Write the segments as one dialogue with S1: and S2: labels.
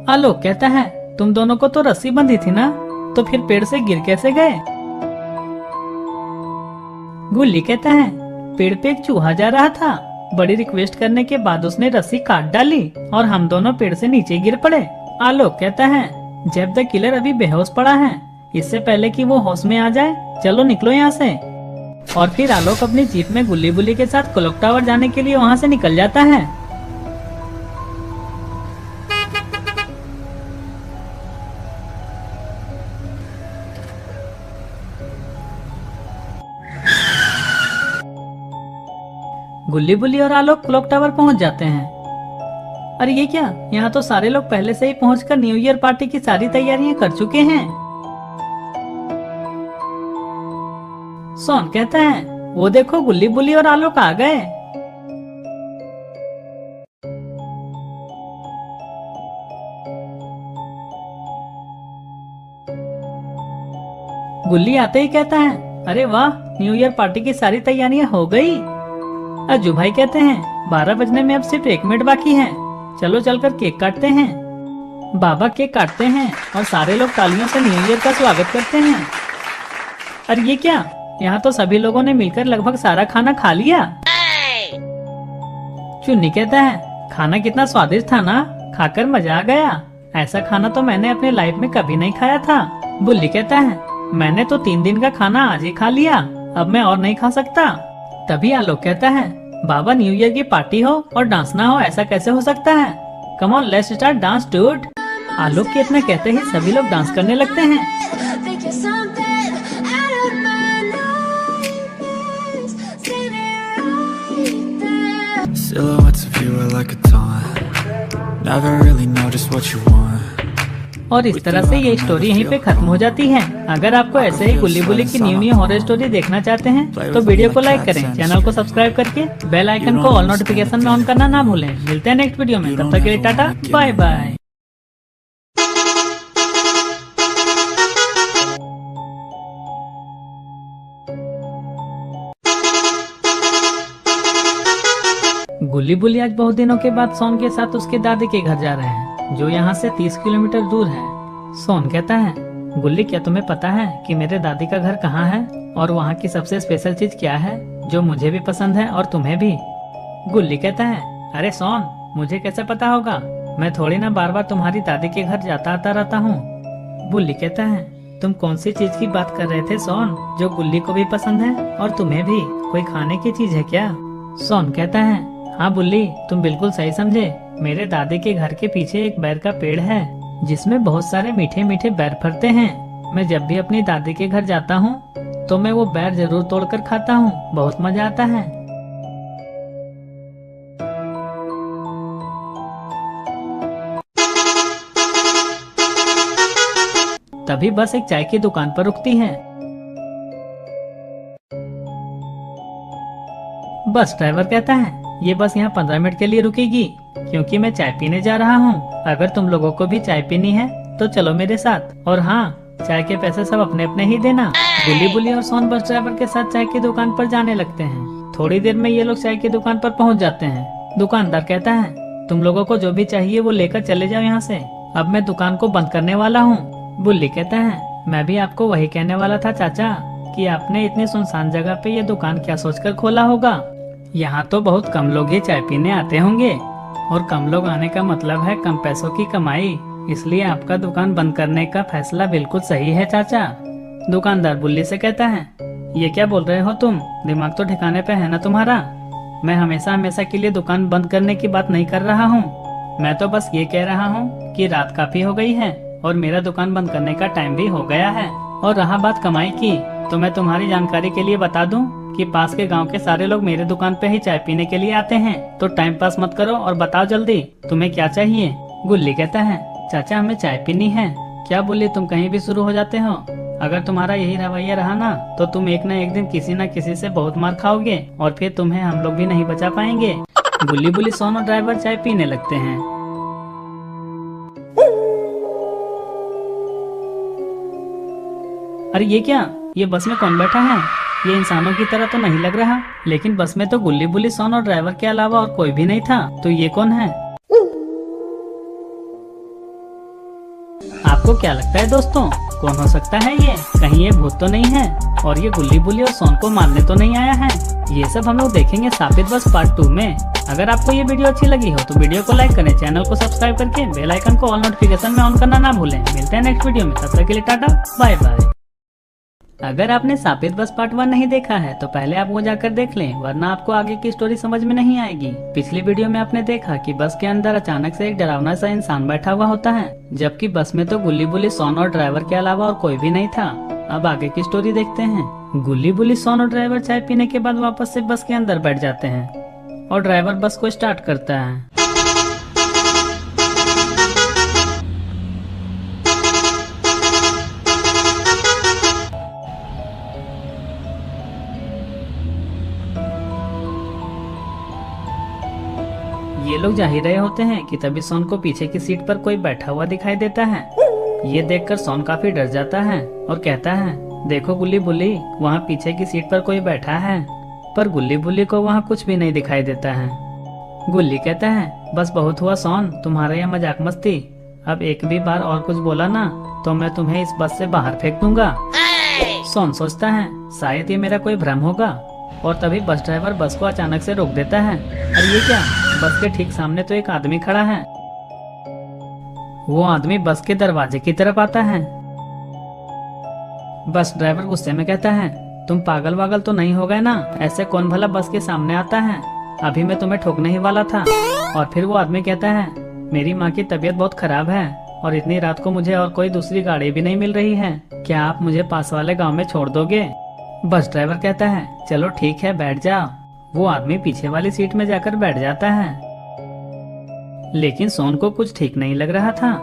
S1: आलोक कहता है, तुम दोनों को तो रस्सी बंधी थी ना, तो फिर पेड़ से गिर कैसे गए? गुल्ली कहता है, पेड़ पे एक चूहा जा रहा था, बड़ी रिक्वेस्ट करने के बाद उसने रस्सी काट डाली और हम दोनों पेड़ से नीचे गिर पड़े। आलोक कहता है, जब द किलर अभी बेहोश पड़ा है, इससे पहले कि वो होश में आ जाए, चलो निकलो यहाँ से। और फिर आलोक अपनी जीप में गुल्ली बुल्ली के साथ क्लॉक टावर जाने के लिए वहाँ से निकल जाता है। गुल्ली बुल्ली और आलोक क्लॉक टावर पहुंच जाते हैं। अरे ये क्या, यहाँ तो सारे लोग पहले से ही पहुंचकर न्यू ईयर पार्टी की सारी तैयारियां कर चुके हैं। सोन कहता है, वो देखो गुल्ली बुल्ली और आलोक आ गए। गुल्ली आते ही कहता है, अरे वाह, न्यू ईयर पार्टी की सारी तैयारियां हो गई। अज्जू भाई कहते हैं, 12 बजने में अब सिर्फ 1 मिनट बाकी है, चलो चलकर केक काटते हैं। बाबा केक काटते हैं और सारे लोग तालियों से न्यू ईयर का स्वागत करते हैं। अरे ये क्या, यहाँ तो सभी लोगों ने मिलकर लगभग सारा खाना खा लिया। चुन्नी कहता है, खाना कितना स्वादिष्ट था ना, खाकर मजा आ गया, ऐसा खाना तो मैंने अपने लाइफ में कभी नहीं खाया था। बुल्ली कहता है, मैंने तो 3 दिन का खाना आज ही खा लिया, अब मैं और नहीं खा सकता। तभी आलोक कहता है, बाबा न्यू ईयर की पार्टी हो और डांस ना हो, ऐसा कैसे हो सकता है? Come on let's start dance dude. Alok के इतना कहते ही सभी लोग डांस करने लगते हैं। और इस तरह से ये स्टोरी यहीं पे खत्म हो जाती है। अगर आपको ऐसे ही गुल्ली बुल्ली की न्यू हॉरर स्टोरी देखना चाहते हैं तो वीडियो को लाइक करें, चैनल को सब्सक्राइब करके बेल आइकन को ऑल नोटिफिकेशन में ऑन करना ना भूलें। मिलते हैं नेक्स्ट वीडियो में, तब तक के लिए टाटा बाय बाय। गुल्ली बुल्ली आज बहुत दिनों के बाद सोन के साथ उसके दादी के घर जा रहे हैं, जो यहाँ से 30 किलोमीटर दूर है। सोन कहता है, गुल्ली क्या तुम्हें पता है कि मेरे दादी का घर कहाँ है और वहाँ की सबसे स्पेशल चीज क्या है जो मुझे भी पसंद है और तुम्हें भी? गुल्ली कहता है, अरे सोन, मुझे कैसे पता होगा, मैं थोड़ी ना बार बार तुम्हारी दादी के घर जाता आता रहता हूँ। गुल्ली कहता है, तुम कौन सी चीज की बात कर रहे थे सोन, जो गुल्ली को भी पसंद है और तुम्हें भी? कोई खाने की चीज है क्या? सोन कहता है, हाँ बुल्ली, तुम बिल्कुल सही समझे, मेरे दादी के घर के पीछे एक बैर का पेड़ है जिसमें बहुत सारे मीठे मीठे बैर फरते हैं। मैं जब भी अपनी दादी के घर जाता हूँ तो मैं वो बैर जरूर तोड़कर खाता हूँ, बहुत मजा आता है। तभी बस एक चाय की दुकान पर रुकती है। बस ड्राइवर कहता है, ये बस यहाँ 15 मिनट के लिए रुकेगी क्योंकि मैं चाय पीने जा रहा हूँ। अगर तुम लोगों को भी चाय पीनी है तो चलो मेरे साथ, और हाँ, चाय के पैसे सब अपने अपने ही देना। गुल्ली बुल्ली और सोन बस ड्राइवर के साथ चाय की दुकान पर जाने लगते हैं। थोड़ी देर में ये लोग चाय की दुकान पर पहुँच जाते हैं। दुकानदार कहता है, तुम लोगों को जो भी चाहिए वो लेकर चले जाओ यहाँ से, अब मैं दुकान को बंद करने वाला हूँ। बुल्ली कहता है, मैं भी आपको वही कहने वाला था चाचा कि आपने इतनी सुनसान जगह पे ये दुकान क्या सोचकर खोला होगा। यहाँ तो बहुत कम लोग ही चाय पीने आते होंगे और कम लोग आने का मतलब है कम पैसों की कमाई, इसलिए आपका दुकान बंद करने का फैसला बिल्कुल सही है चाचा। दुकानदार बुल्ली से कहता है, ये क्या बोल रहे हो तुम, दिमाग तो ठिकाने पे है ना तुम्हारा? मैं हमेशा हमेशा के लिए दुकान बंद करने की बात नहीं कर रहा हूँ, मैं तो बस ये कह रहा हूँ कि रात काफी हो गई है और मेरा दुकान बंद करने का टाइम भी हो गया है। और रहा बात कमाई की, तो मैं तुम्हारी जानकारी के लिए बता दूं कि पास के गांव के सारे लोग मेरे दुकान पे ही चाय पीने के लिए आते हैं, तो टाइम पास मत करो और बताओ जल्दी तुम्हें क्या चाहिए। गुल्ली कहता है, चाचा हमें चाय पीनी है। क्या बुल्ली, तुम कहीं भी शुरू हो जाते हो, अगर तुम्हारा यही रवैया रहा ना तो तुम एक न एक दिन किसी न किसी से बहुत मार खाओगे और फिर तुम्हें हम लोग भी नहीं बचा पाएंगे। गुल्ली बुल्ली सोन और ड्राइवर चाय पीने लगते हैं। अरे ये क्या, ये बस में कौन बैठा है? ये इंसानों की तरह तो नहीं लग रहा, लेकिन बस में तो गुल्ली बुल्ली सोन और ड्राइवर के अलावा और कोई भी नहीं था, तो ये कौन है? आपको क्या लगता है दोस्तों, कौन हो सकता है ये? कहीं ये भूत तो नहीं है और ये गुल्ली बुल्ली और सोन को मारने तो नहीं आया है? ये सब हम लोग देखेंगे सापित बस पार्ट 2 में। अगर आपको ये वीडियो अच्छी लगी हो तो वीडियो को लाइक करें, चैनल को सब्सक्राइब करके बेल आइकन को ऑल नोटिफिकेशन में ऑन करना ना भूलें। मिलते हैं नेक्स्ट वीडियो में, तब तक के लिए टाटा बाय बाय। अगर आपने सापित बस पार्ट 1 नहीं देखा है तो पहले आप वो जाकर देख लें, वरना आपको आगे की स्टोरी समझ में नहीं आएगी। पिछली वीडियो में आपने देखा कि बस के अंदर अचानक से एक डरावना सा इंसान बैठा हुआ होता है, जबकि बस में तो गुल्ली बुल्ली, सोन और ड्राइवर के अलावा और कोई भी नहीं था। अब आगे की स्टोरी देखते हैं। गुल्ली बुल्ली, सोन और ड्राइवर चाय पीने के बाद वापस से बस के अंदर बैठ जाते हैं और ड्राइवर बस को स्टार्ट करता है। ये लोग जा ही रहे होते हैं कि तभी सोन को पीछे की सीट पर कोई बैठा हुआ दिखाई देता है। ये देखकर सोन काफी डर जाता है और कहता है, देखो गुल्ली बुल्ली, वहाँ पीछे की सीट पर कोई बैठा है। पर गुल्ली बुल्ली को वहाँ कुछ भी नहीं दिखाई देता है। गुल्ली कहता है, बस बहुत हुआ सोन, तुम्हारा यह मजाक मस्ती। अब एक भी बार और कुछ बोला ना तो मैं तुम्हें इस बस से बाहर फेंक दूंगा। सोन सोचता है शायद ये मेरा कोई भ्रम होगा, और तभी बस ड्राइवर बस को अचानक से रोक देता है। और ये क्या, बस के ठीक सामने तो एक आदमी खड़ा है। वो आदमी बस के दरवाजे की तरफ आता है। बस ड्राइवर गुस्से में कहता है, तुम पागल वागल तो नहीं हो गए ना? ऐसे कौन भला बस के सामने आता है? अभी मैं तुम्हें ठोकने ही वाला था। और फिर वो आदमी कहता है, मेरी माँ की तबीयत बहुत खराब है और इतनी रात को मुझे और कोई दूसरी गाड़ी भी नहीं मिल रही है। क्या आप मुझे पास वाले गाँव में छोड़ दोगे? बस ड्राइवर कहता है, चलो ठीक है, बैठ जाओ। वो आदमी पीछे वाली सीट में जाकर बैठ जाता है। लेकिन सोन को कुछ ठीक नहीं लग रहा था।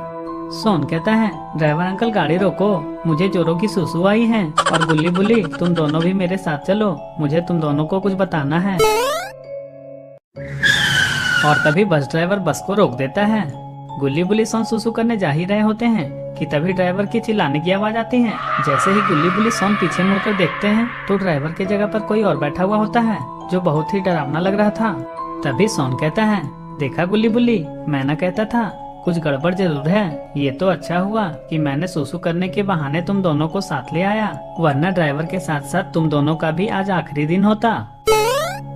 S1: सोन कहता है, ड्राइवर अंकल गाड़ी रोको, मुझे जोरों की सुसु आई है। और गुल्ली बुल्ली, तुम दोनों भी मेरे साथ चलो, मुझे तुम दोनों को कुछ बताना है। और तभी बस ड्राइवर बस को रोक देता है। गुल्ली बुल्ली, सोन सुसु करने जा ही रहे होते हैं कि तभी ड्राइवर की चिल्लाने की आवाज आती है। जैसे ही गुल्ली बुल्ली, सोन पीछे मुड़कर देखते हैं तो ड्राइवर की जगह पर कोई और बैठा हुआ होता है, जो बहुत ही डरावना लग रहा था। तभी सोन कहता है, देखा गुल्ली बुल्ली, मैं ना कहता था कुछ गड़बड़ जरूर है। ये तो अच्छा हुआ कि मैंने सुसु करने के बहाने तुम दोनों को साथ ले आया, वरना ड्राइवर के साथ साथ तुम दोनों का भी आज आखिरी दिन होता।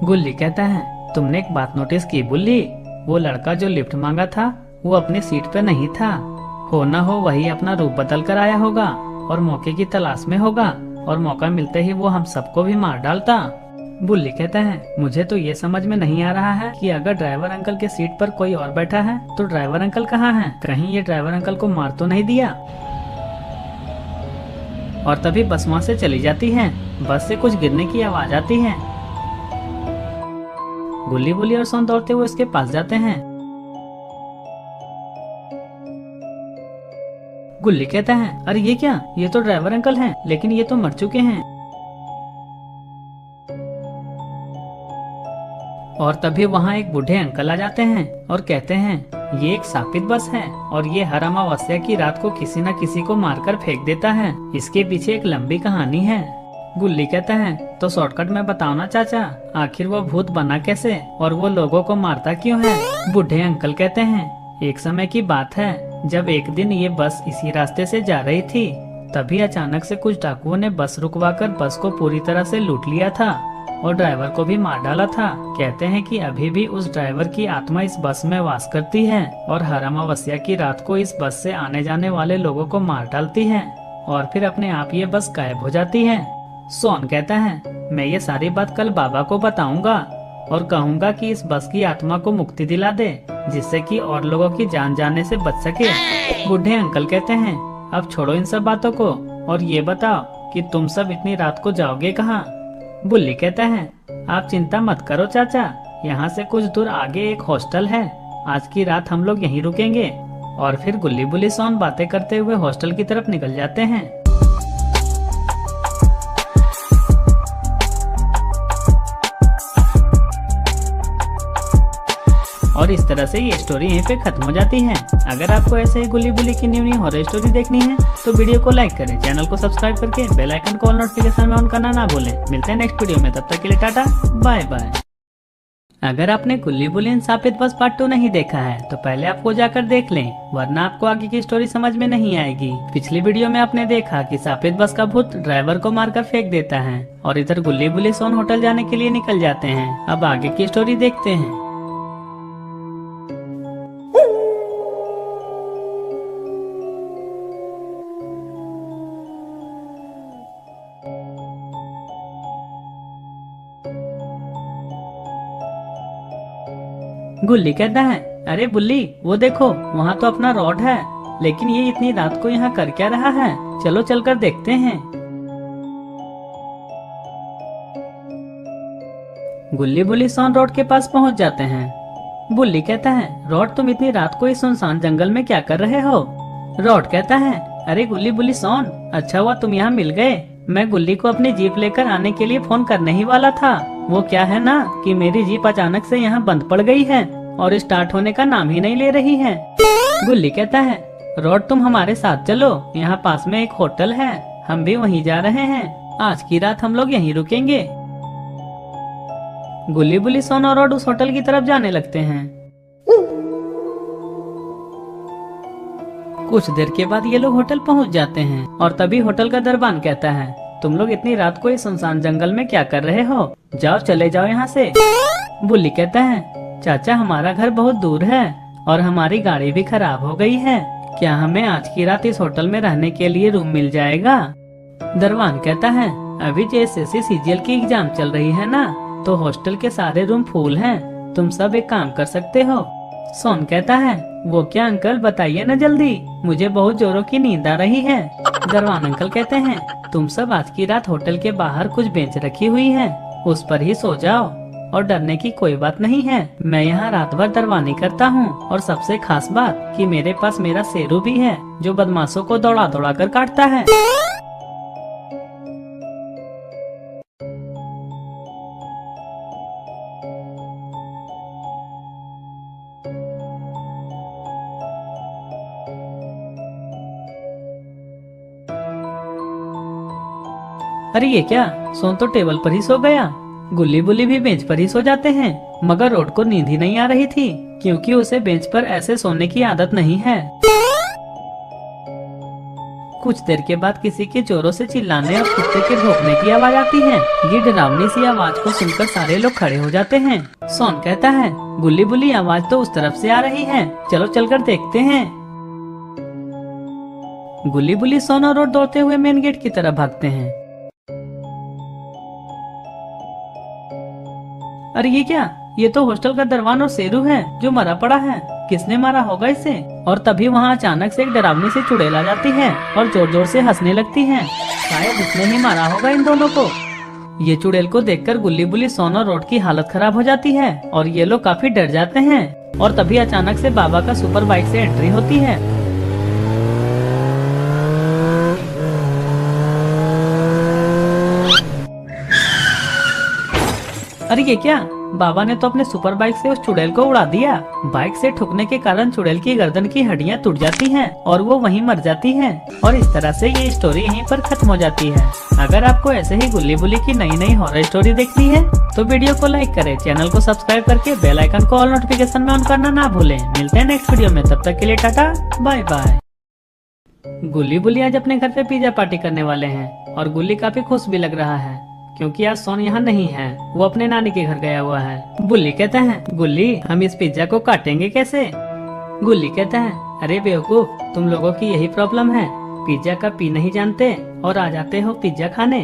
S1: गुल्ली कहता है, तुमने एक बात नोटिस की बुल्ली? वो लड़का जो लिफ्ट मांगा था वो अपनी सीट पे नहीं था। हो न हो वही अपना रूप बदल कर आया होगा और मौके की तलाश में होगा, और मौका मिलते ही वो हम सबको भी मार डालता। बुल्ली कहता है, मुझे तो ये समझ में नहीं आ रहा है कि अगर ड्राइवर अंकल के सीट पर कोई और बैठा है तो ड्राइवर अंकल कहाँ हैं? कहीं ये ड्राइवर अंकल को मार तो नहीं दिया? और तभी बस वहाँ से चली जाती है। बस से कुछ गिरने की आवाज आती है। गुल्ली बुल्ली और सोन दौड़ते हुए उसके पास जाते हैं। गुल्ली कहता है, अरे ये क्या, ये तो ड्राइवर अंकल हैं, लेकिन ये तो मर चुके हैं। और तभी वहाँ एक बूढ़े अंकल आ जाते हैं और कहते हैं, ये एक सापित बस है और ये हर अमावस्या की रात को किसी न किसी को मारकर फेंक देता है। इसके पीछे एक लंबी कहानी है। गुल्ली कहता है, तो शॉर्टकट में बताओ ना चाचा, आखिर वो भूत बना कैसे और वो लोगों को मारता क्यों है? बूढ़े अंकल कहते हैं, एक समय की बात है जब एक दिन ये बस इसी रास्ते से जा रही थी, तभी अचानक से कुछ डाकुओं ने बस रुकवाकर बस को पूरी तरह से लूट लिया था और ड्राइवर को भी मार डाला था। कहते हैं कि अभी भी उस ड्राइवर की आत्मा इस बस में वास करती है और हर अमावस्या की रात को इस बस से आने जाने वाले लोगों को मार डालती है और फिर अपने आप ये बस गायब हो जाती है। सोन कहता है, मैं ये सारी बात कल बाबा को बताऊंगा और कहूंगा कि इस बस की आत्मा को मुक्ति दिला दे, जिससे कि और लोगों की जान जाने से बच सके। बूढ़े अंकल कहते हैं, अब छोड़ो इन सब बातों को और ये बताओ कि तुम सब इतनी रात को जाओगे कहाँ? बुल्ली कहता है, आप चिंता मत करो चाचा, यहाँ से कुछ दूर आगे एक हॉस्टल है, आज की रात हम लोग यहीं रुकेंगे। और फिर गुल्ली बुल्ली सोन बातें करते हुए हॉस्टल की तरफ निकल जाते हैं। और इस तरह से ये स्टोरी यहीं पे खत्म हो जाती है। अगर आपको ऐसे ही गुल्ली बुल्ली की न्यू हॉरर स्टोरी देखनी है तो वीडियो को लाइक करें, चैनल को सब्सक्राइब करके बेल आइकन को ऑल नोटिफिकेशन में ऑन करना ना भूलें। मिलते हैं नेक्स्ट वीडियो में, तब तक के लिए टाटा बाय बाय। अगर आपने गुल्ली बुली इन सापित बस पार्ट 2 नहीं देखा है तो पहले आपको जाकर देख लें, वरना आपको आगे की स्टोरी समझ में नहीं आएगी। पिछली वीडियो में आपने देखा कि सापित बस का भूत ड्राइवर को मारकर फेंक देता है और इधर गुल्ली बुली सोन होटल जाने के लिए निकल जाते हैं। अब आगे की स्टोरी देखते हैं। गुल्ली कहता है, अरे बुल्ली वो देखो वहाँ तो अपना रॉड है, लेकिन ये इतनी रात को यहाँ कर क्या रहा है, चलो चलकर देखते हैं। गुल्ली बुल्ली सोन रोड के पास पहुँच जाते हैं। बुल्ली कहता है, रॉड तुम इतनी रात को इस सुनसान जंगल में क्या कर रहे हो? रॉड कहता है, अरे गुल्ली बुल्ली सोन, अच्छा हुआ तुम यहाँ मिल गए। मैं गुल्ली को अपनी जीप लेकर आने के लिए फोन करने ही वाला था। वो क्या है ना कि मेरी जीप अचानक से यहाँ बंद पड़ गई है और स्टार्ट होने का नाम ही नहीं ले रही है। गुल्ली कहता है, रॉड तुम हमारे साथ चलो, यहाँ पास में एक होटल है, हम भी वहीं जा रहे हैं। आज की रात हम लोग यहीं रुकेंगे। गुल्ली बुल्ली सोन और रॉड उस होटल की तरफ जाने लगते हैं। कुछ देर के बाद ये लोग होटल पहुंच जाते हैं और तभी होटल का दरबान कहता है, तुम लोग इतनी रात को इस सुनसान जंगल में क्या कर रहे हो? जाओ चले जाओ यहाँ से। बुल्ली कहता है, चाचा हमारा घर बहुत दूर है और हमारी गाड़ी भी खराब हो गई है, क्या हमें आज की रात इस होटल में रहने के लिए रूम मिल जाएगा? दरबान कहता है, अभी जैसे सीजीएल की एग्जाम चल रही है ना, तो हॉस्टल के सारे रूम फुल हैं, तुम सब एक काम कर सकते हो। सोन कहता है, वो क्या अंकल बताइए न जल्दी, मुझे बहुत जोरों की नींद आ रही है। दरबान अंकल कहते हैं, तुम सब आज की रात होटल के बाहर कुछ बेंच रखी हुई है, उस पर ही सो जाओ और डरने की कोई बात नहीं है। मैं यहाँ रात भर दरवानी करता हूँ और सबसे खास बात कि मेरे पास मेरा शेरू भी है जो बदमाशों को दौड़ा दौड़ा कर काटता है। अरे ये क्या, सोन तो टेबल पर ही सो गया। गुल्ली बुल्ली भी बेंच पर ही सो जाते हैं, मगर रोड को नींद ही नहीं आ रही थी क्योंकि उसे बेंच पर ऐसे सोने की आदत नहीं है। कुछ देर के बाद किसी के जोरों से चिल्लाने और कुत्ते के भौंकने की आवाज आती है। ये डरावनी सी आवाज को सुनकर सारे लोग खड़े हो जाते हैं। सोन कहता है, गुल्ली बुल्ली आवाज तो उस तरफ से आ रही है, चलो चलकर देखते हैं। गुल्ली बुल्ली सोन और रोड दौड़ते हुए मेन गेट की तरफ भागते हैं। अरे ये क्या, ये तो हॉस्टल का दरबान और शेरू है जो मरा पड़ा है, किसने मारा होगा इसे? और तभी वहाँ अचानक से एक डरावनी सी चुड़ैल आ जाती है और जोर जोर से हंसने लगती है। शायद इसने ही मारा होगा इन दोनों को। ये चुड़ैल को देखकर गुल्ली बुल्ली सोन और रोड की हालत खराब हो जाती है और ये लोग काफी डर जाते हैं। और तभी अचानक से बाबा का सुपर बाइक से एंट्री होती है। अरे ये क्या, बाबा ने तो अपने सुपर बाइक से उस चुड़ैल को उड़ा दिया। बाइक से ठुकने के कारण चुड़ैल की गर्दन की हड्डियां टूट जाती हैं और वो वहीं मर जाती हैं। और इस तरह से ये स्टोरी यहीं पर खत्म हो जाती है। अगर आपको ऐसे ही गुल्ली बुल्ली की नई नई हॉरर स्टोरी देखनी है तो वीडियो को लाइक करें, चैनल को सब्सक्राइब करके बेल आइकन को ऑल नोटिफिकेशन में ऑन करना ना भूलें। मिलते हैं नेक्स्ट वीडियो में, तब तक के लिए टाटा बाय बाय। गुल्ली बुल्ली आज अपने घर पे पिज्जा पार्टी करने वाले हैं और गुल्ली काफी खुश भी लग रहा है क्योंकि आज सोन यहाँ नहीं है, वो अपने नानी के घर गया हुआ है। बुल्ली कहता है, गुल्ली हम इस पिज्जा को काटेंगे कैसे? गुल्ली कहता है, अरे बेवकूफ, तुम लोगों की यही प्रॉब्लम है, पिज्जा का पी नहीं जानते और आ जाते हो पिज्जा खाने।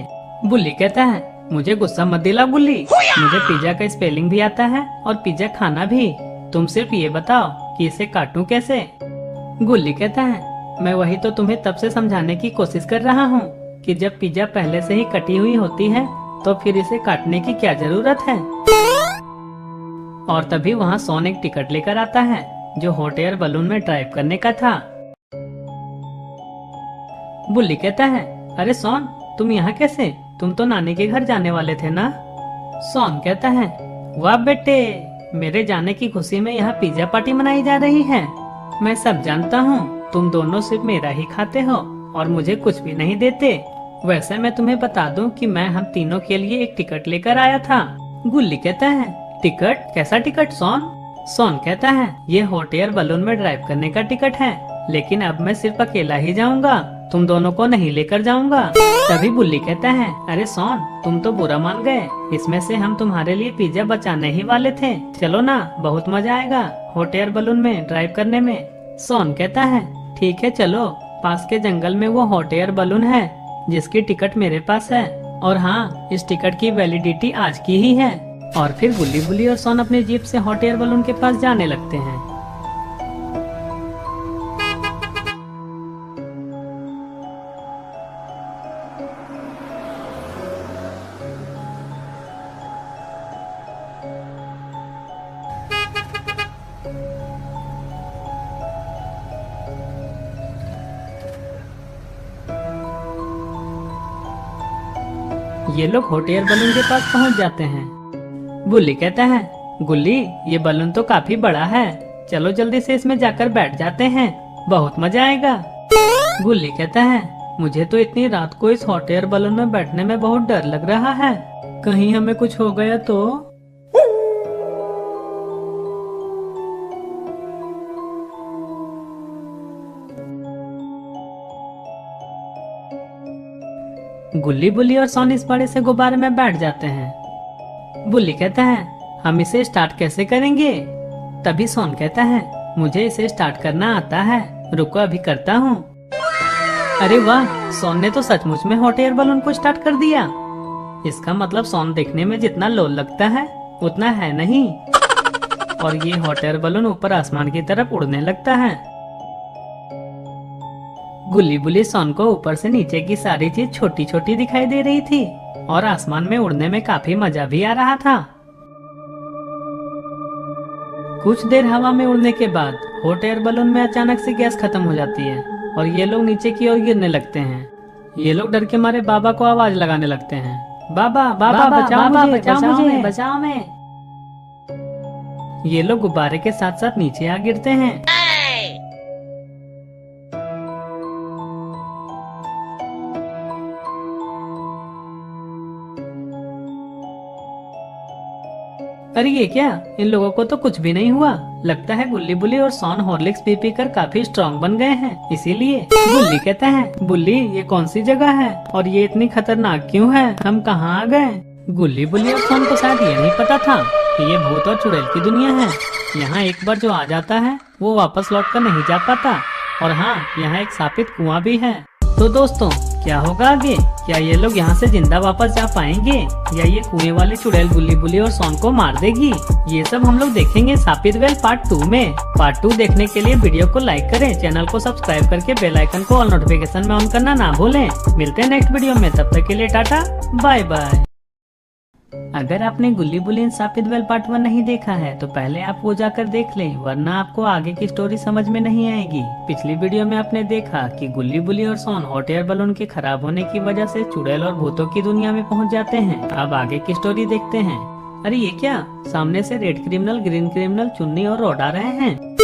S1: बुल्ली कहता है, मुझे गुस्सा मत दिला गुल्ली, मुझे पिज्जा का स्पेलिंग भी आता है और पिज्जा खाना भी। तुम सिर्फ ये बताओ कि इसे काटूं कैसे? गुल्ली कहता है, मैं वही तो तुम्हें तब से समझाने की कोशिश कर रहा हूँ कि जब पिज्जा पहले से ही कटी हुई होती है तो फिर इसे काटने की क्या जरूरत है। और तभी वहाँ सोन एक टिकट लेकर आता है जो हॉट एयर बलून में ड्राइव करने का था। बुल्ली कहता है, अरे सोन तुम यहाँ कैसे? तुम तो नानी के घर जाने वाले थे ना? सोन कहता है, वाह बेटे, मेरे जाने की खुशी में यहाँ पिज्जा पार्टी मनाई जा रही है। मैं सब जानता हूँ, तुम दोनों सिर्फ मेरा ही खाते हो और मुझे कुछ भी नहीं देते। वैसे मैं तुम्हें बता दूं कि मैं हम तीनों के लिए एक टिकट लेकर आया था। गुल्ली कहता है, टिकट? कैसा टिकट सोन? सोन कहता है ये हॉट एयर बलून में ड्राइव करने का टिकट है, लेकिन अब मैं सिर्फ अकेला ही जाऊंगा, तुम दोनों को नहीं लेकर जाऊंगा। तभी बुल्ली कहता है अरे सोन, तुम तो बुरा मान गए, इसमें से हम तुम्हारे लिए पिज्जा बचाने ही वाले थे, चलो ना, बहुत मजा आएगा हॉट एयर बलून में ड्राइव करने में। सोन कहता है ठीक है चलो, पास के जंगल में वो हॉट एयर बलून है जिसकी टिकट मेरे पास है, और हाँ इस टिकट की वैलिडिटी आज की ही है। और फिर गुल्ली बुल्ली और सोन अपने जीप से हॉट एयर बलून के पास जाने लगते हैं। ये लोग हॉट एयर बलून के पास पहुंच जाते हैं। बुल्ली कहता है गुल्ली ये बलून तो काफी बड़ा है, चलो जल्दी से इसमें जाकर बैठ जाते हैं, बहुत मजा आएगा। गुल्ली कहता है मुझे तो इतनी रात को इस हॉट एयर बलून में बैठने में बहुत डर लग रहा है, कहीं हमें कुछ हो गया तो। गुल्ली बुल्ली और सोन इस बड़े से गुब्बारे में बैठ जाते हैं। बुल्ली कहता है हम इसे स्टार्ट कैसे करेंगे? तभी सोन कहता है मुझे इसे स्टार्ट करना आता है, रुको अभी करता हूँ। अरे वाह, सोन ने तो सचमुच में हॉट एयर बलून को स्टार्ट कर दिया। इसका मतलब सोन देखने में जितना लोल लगता है उतना है नहीं, और ये हॉट एयर बलून ऊपर आसमान की तरफ उड़ने लगता है। गुल्ली बुल्ली सोन को ऊपर से नीचे की सारी चीज छोटी छोटी दिखाई दे रही थी, और आसमान में उड़ने में काफी मजा भी आ रहा था। कुछ देर हवा में उड़ने के बाद हॉट एयर बलून में अचानक से गैस खत्म हो जाती है और ये लोग नीचे की ओर गिरने लगते हैं। ये लोग डर के मारे बाबा को आवाज लगाने लगते हैं, बाबा बाबा बचाओ मुझे, बचाओ मुझे, बचाओ मैं। ये लोग गुब्बारे के साथ साथ नीचे आ गिरते हैं। अरे ये क्या, इन लोगों को तो कुछ भी नहीं हुआ, लगता है गुल्ली बुल्ली और सोन हॉर्लिक्स पी कर काफी स्ट्रांग बन गए हैं, इसीलिए। गुल्ली कहता है बुल्ली ये कौन सी जगह है और ये इतनी खतरनाक क्यों है, हम कहाँ आ गए? गुल्ली बुल्ली और सोन को शायद ये नहीं पता था कि ये भूत और चुड़ैल की दुनिया है। यहाँ एक बार जो आ जाता है वो वापस लौट कर नहीं जा पाता, और हाँ यहाँ एक शापित कुआं भी है। तो दोस्तों क्या होगा आगे? क्या ये लोग यहाँ से जिंदा वापस जा पाएंगे, या ये कुएं वाली चुड़ैल गुल्ली बुल्ली और सोन को मार देगी? ये सब हम लोग देखेंगे शापित वेल पार्ट 2 में। पार्ट 2 देखने के लिए वीडियो को लाइक करें, चैनल को सब्सक्राइब करके बेल आइकन को ऑल नोटिफिकेशन में ऑन करना ना भूलें। मिलते हैं नेक्स्ट वीडियो में, तब तक के लिए टाटा बाय बाय। अगर आपने Gulli Bulli and Shapit well part 1 नहीं देखा है तो पहले आप वो जाकर देख लें, वरना आपको आगे की स्टोरी समझ में नहीं आएगी। पिछली वीडियो में आपने देखा कि गुल्ली बुल्ली और सोन हॉट एयर बलून के खराब होने की वजह से चुड़ैल और भूतों की दुनिया में पहुंच जाते हैं। अब आगे की स्टोरी देखते हैं। अरे ये क्या, सामने से रेड क्रिमिनल, ग्रीन क्रिमिनल, चुन्नी और रॉड आ रहे हैं।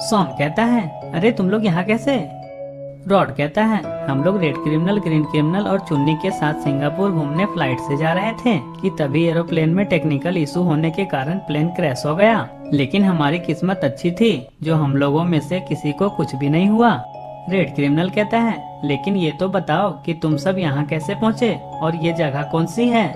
S1: सोन कहता है अरे तुम लोग यहाँ कैसे? रॉड कहता है हम लोग रेड क्रिमिनल, ग्रीन क्रिमिनल और चुन्नी के साथ सिंगापुर घूमने फ्लाइट से जा रहे थे कि तभी एरोप्लेन में टेक्निकल इशू होने के कारण प्लेन क्रैश हो गया, लेकिन हमारी किस्मत अच्छी थी जो हम लोगों में से किसी को कुछ भी नहीं हुआ। रेड क्रिमिनल कहता है लेकिन ये तो बताओ कि तुम सब यहाँ कैसे पहुँचे और ये जगह कौन सी है?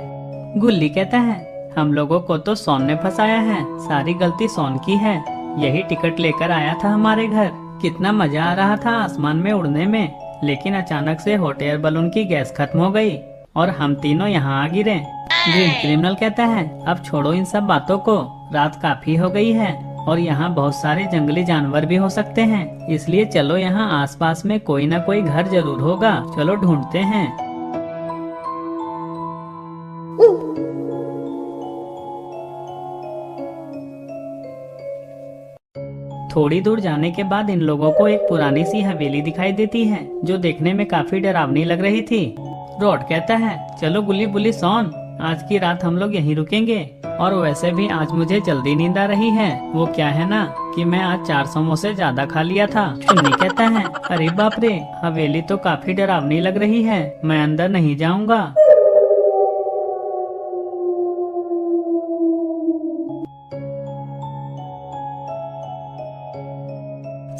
S1: गुल्ली कहता है हम लोगों को तो सोन ने फंसाया है, सारी गलती सोन की है, यही टिकट लेकर आया था हमारे घर, कितना मजा आ रहा था आसमान में उड़ने में, लेकिन अचानक से हॉट एयर बलून की गैस खत्म हो गई और हम तीनों यहाँ आ गिरे। ग्रीन क्रिमिनल कहता है अब छोड़ो इन सब बातों को, रात काफी हो गई है और यहाँ बहुत सारे जंगली जानवर भी हो सकते हैं, इसलिए चलो यहाँ आसपास में कोई ना कोई घर जरूर होगा, चलो ढूंढते हैं। थोड़ी दूर जाने के बाद इन लोगों को एक पुरानी सी हवेली दिखाई देती है जो देखने में काफी डरावनी लग रही थी। रॉड कहता है चलो गुल्ली बुल्ली सोन आज की रात हम लोग यहीं रुकेंगे। और वैसे भी आज मुझे जल्दी नींद आ रही है। वो क्या है ना कि मैं आज 4 समोसे ज्यादा खा लिया था। चुन्नी कहता है, अरे बाप रे, हवेली तो काफी डरावनी लग रही है, मैं अंदर नहीं जाऊंगा।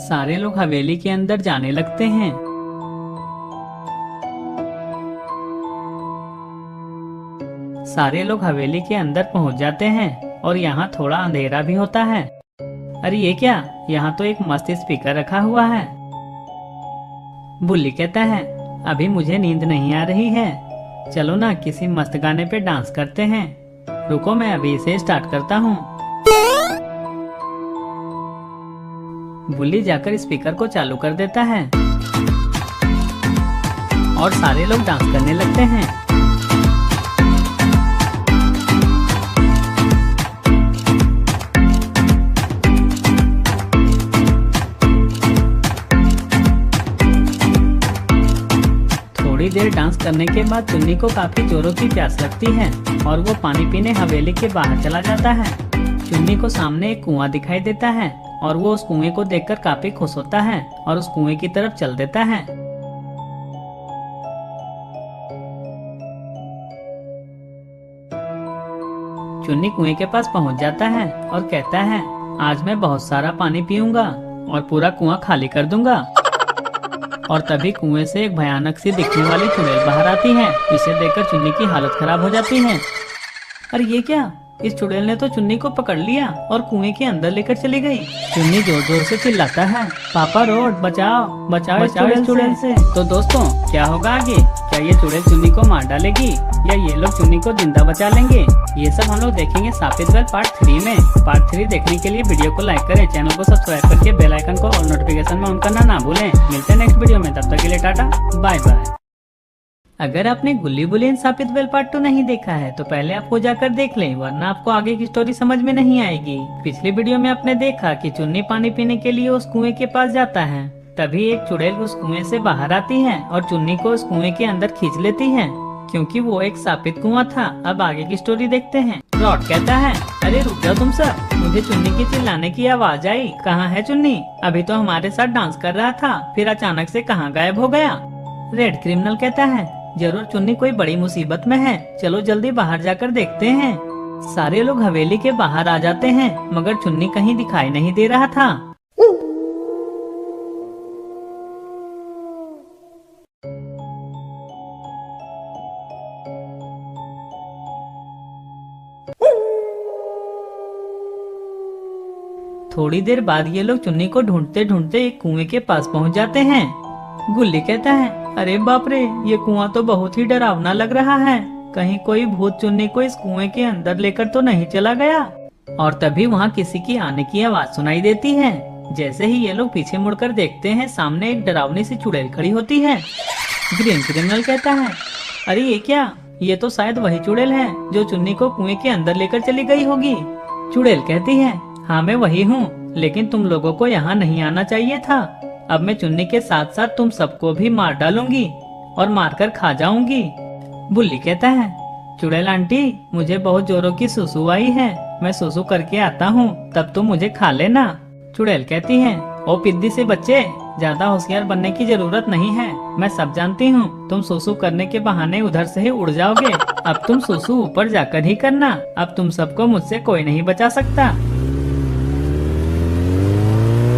S1: सारे लोग हवेली के अंदर जाने लगते हैं। सारे लोग हवेली के अंदर पहुंच जाते हैं और यहाँ थोड़ा अंधेरा भी होता है। अरे ये क्या, यहाँ तो एक मस्त स्पीकर रखा हुआ है। बुल्ली कहता है, अभी मुझे नींद नहीं आ रही है, चलो ना किसी मस्त गाने पे डांस करते हैं। रुको मैं अभी इसे स्टार्ट करता हूँ। बुल्ली जाकर स्पीकर को चालू कर देता है और सारे लोग डांस करने लगते हैं। थोड़ी देर डांस करने के बाद चुन्नी को काफी जोरों की प्यास लगती है और वो पानी पीने हवेली के बाहर चला जाता है। चुन्नी को सामने एक कुआं दिखाई देता है और वो उस कुएं को देखकर काफी खुश होता है और उस कुएं की तरफ चल देता है। चुन्नी कुएं के पास पहुंच जाता है और कहता है, आज मैं बहुत सारा पानी पीऊंगा और पूरा कुआं खाली कर दूंगा। और तभी कुएं से एक भयानक सी दिखने वाली चुड़ैल बाहर आती है। इसे देखकर चुन्नी की हालत खराब हो जाती है। अरे ये क्या, इस चुड़ैल ने तो चुन्नी को पकड़ लिया और कुएं के अंदर लेकर चली गई। चुन्नी जोर जोर से चिल्लाता है, पापा रोड बचाओ बचाओ बचाओ इस चुड़ैल से। तो दोस्तों क्या होगा आगे, क्या ये चुड़ैल चुन्नी को मार डालेगी या ये लोग चुन्नी को जिंदा बचा लेंगे? ये सब हम लोग देखेंगे सापित वेल पार्ट 3 में। पार्ट 3 देखने के लिए वीडियो को लाइक करें, चैनल को सब्सक्राइब करके बेल आइकन को और नोटिफिकेशन में ऑन करना ना भूलें। मिलते हैं नेक्स्ट वीडियो में, तब तक के लिए टाटा बाय बाय। अगर आपने गुल्ली बुलियन सापित वेल पार्ट 2 नहीं देखा है तो पहले आपको जाकर देख लें, वरना आपको आगे की स्टोरी समझ में नहीं आएगी। पिछली वीडियो में आपने देखा कि चुन्नी पानी पीने के लिए उस कुएं के पास जाता है। तभी एक चुड़ैल उस कुएं से बाहर आती है और चुन्नी को उस कुएं के अंदर खींच लेती है, क्योंकि वो एक सापित कुआं था। अब आगे की स्टोरी देखते हैं। रॉड कहता है, अरे रुक जाओ तुम सब, मुझे चुन्नी की चिल्लाने की आवाज आई। कहाँ है चुन्नी? अभी तो हमारे साथ डांस कर रहा था, फिर अचानक से कहाँ गायब हो गया? रेड क्रिमिनल कहता है, जरूर चुन्नी कोई बड़ी मुसीबत में है, चलो जल्दी बाहर जाकर देखते हैं। सारे लोग हवेली के बाहर आ जाते हैं, मगर चुन्नी कहीं दिखाई नहीं दे रहा था। थोड़ी देर बाद ये लोग चुन्नी को ढूंढते ढूंढते एक कुएं के पास पहुंच जाते हैं। गुल्ली कहता है, अरे बाप रे, ये कुआं तो बहुत ही डरावना लग रहा है, कहीं कोई भूत चुन्नी को इस कुएं के अंदर लेकर तो नहीं चला गया? और तभी वहाँ किसी की आने की आवाज सुनाई देती है। जैसे ही ये लोग पीछे मुड़कर देखते हैं, सामने एक डरावनी सी चुड़ैल खड़ी होती है। ग्रीन क्रिमिनल कहता है, अरे ये क्या, ये तो शायद वही चुड़ैल है जो चुन्नी को कुएं के अंदर लेकर चली गई होगी। चुड़ैल कहती है, हाँ मैं वही हूँ, लेकिन तुम लोगों को यहाँ नहीं आना चाहिए था। अब मैं चुन्नी के साथ साथ तुम सबको भी मार डालूंगी और मारकर खा जाऊंगी। बुल्ली कहता है, चुड़ैल आंटी, मुझे बहुत जोरों की सुसु आई है, मैं सुसु करके आता हूँ, तब तुम मुझे खा लेना। चुड़ैल कहती है, ओ पिद्दी से बच्चे, ज्यादा होशियार बनने की जरूरत नहीं है, मैं सब जानती हूँ, तुम सुसु करने के बहाने उधर से ही उड़ जाओगे। अब तुम सुसु ऊपर जाकर ही करना, अब तुम सबको मुझसे कोई नहीं बचा सकता।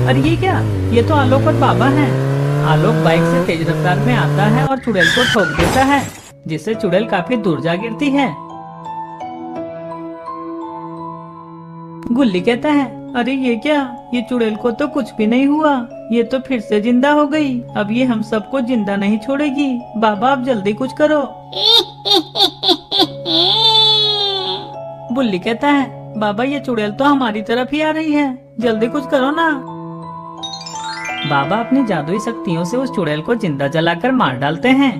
S1: अरे ये क्या, ये तो आलोक और बाबा हैं। आलोक बाइक से तेज रफ्तार में आता है और चुड़ैल को ठोक देता है, जिससे चुड़ैल काफी दूर जा गिरती है। गुल्ली कहता है, अरे ये क्या, ये चुड़ैल को तो कुछ भी नहीं हुआ, ये तो फिर से जिंदा हो गई, अब ये हम सबको जिंदा नहीं छोड़ेगी। बाबा आप जल्दी कुछ करो। बुल्ली कहता है, बाबा ये चुड़ैल तो हमारी तरफ ही आ रही है, जल्दी कुछ करो ना। बाबा अपनी जादुई शक्तियों से उस चुड़ैल को जिंदा जलाकर मार डालते हैं।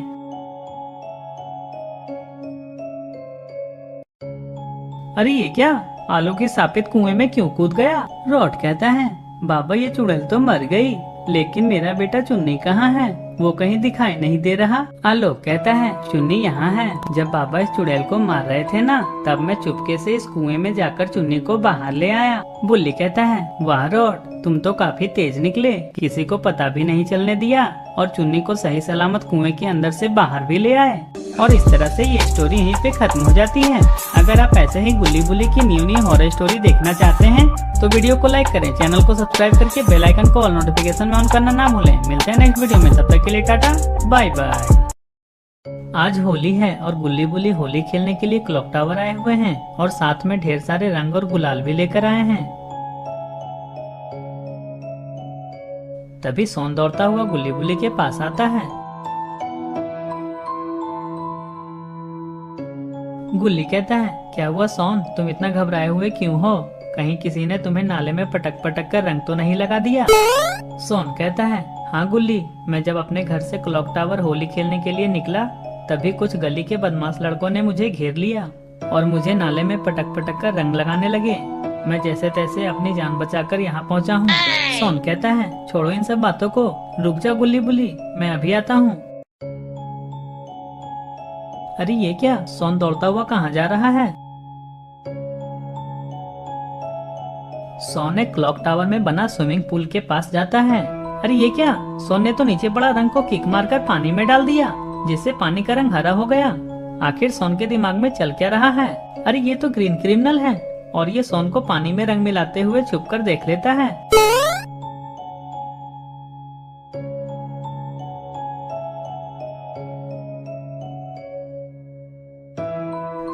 S1: अरे ये क्या, आलोक इस सापित कुएं में क्यों कूद गया? रॉड कहता है, बाबा ये चुड़ैल तो मर गई, लेकिन मेरा बेटा चुन्नी कहाँ है? वो कहीं दिखाई नहीं दे रहा। आलोक कहता है चुन्नी यहाँ है। जब बाबा इस चुड़ैल को मार रहे थे ना, तब मैं चुपके से इस कुएं में जाकर चुन्नी को बाहर ले आया। बुल्ली कहता है वाह रॉड, तुम तो काफी तेज निकले, किसी को पता भी नहीं चलने दिया और चुन्नी को सही सलामत कुएं के अंदर से बाहर भी ले आए। और इस तरह से ये स्टोरी यहीं पे खत्म हो जाती है। अगर आप ऐसे ही गुल्ली बुल्ली की न्यू हॉरर स्टोरी देखना चाहते हैं तो वीडियो को लाइक करें, चैनल को सब्सक्राइब करके बेल आइकन को ऑल नोटिफिकेशन में ऑन करना ना भूलें। मिलते हैं नेक्स्ट वीडियो में, तब तक के लिए टाटा बाय बाय। आज होली है और गुल्ली बुल्ली होली खेलने के लिए क्लॉक टावर आए हुए हैं और साथ में ढेर सारे रंग और गुलाल भी लेकर आए हैं। तभी सोन दौड़ता हुआ गुल्ली बुल्ली के पास आता है। गुल्ली कहता है क्या हुआ सोन, तुम इतना घबराए हुए क्यों हो? कहीं किसी ने तुम्हें नाले में पटक पटक कर रंग तो नहीं लगा दिया? सोन कहता है हाँ गुल्ली, मैं जब अपने घर से क्लॉक टावर होली खेलने के लिए निकला तभी कुछ गली के बदमाश लड़कों ने मुझे घेर लिया और मुझे नाले में पटक पटक कर रंग लगाने लगे। मैं जैसे तैसे अपनी जान बचाकर यहाँ पहुँचा हूँ। सोन कहता है छोड़ो इन सब बातों को, रुक जा गुल्ली बुल्ली, मैं अभी आता हूँ। अरे ये क्या, सोन दौड़ता हुआ कहाँ जा रहा है? सोन एक क्लॉक टावर में बना स्विमिंग पूल के पास जाता है। अरे ये क्या, सोन ने तो नीचे पड़ा रंग को किक मारकर पानी में डाल दिया, जिससे पानी का रंग हरा हो गया। आखिर सोन के दिमाग में चल क्या रहा है? अरे ये तो ग्रीन क्रिमिनल है और ये सोन को पानी में रंग मिलाते हुए छुपकर देख लेता है।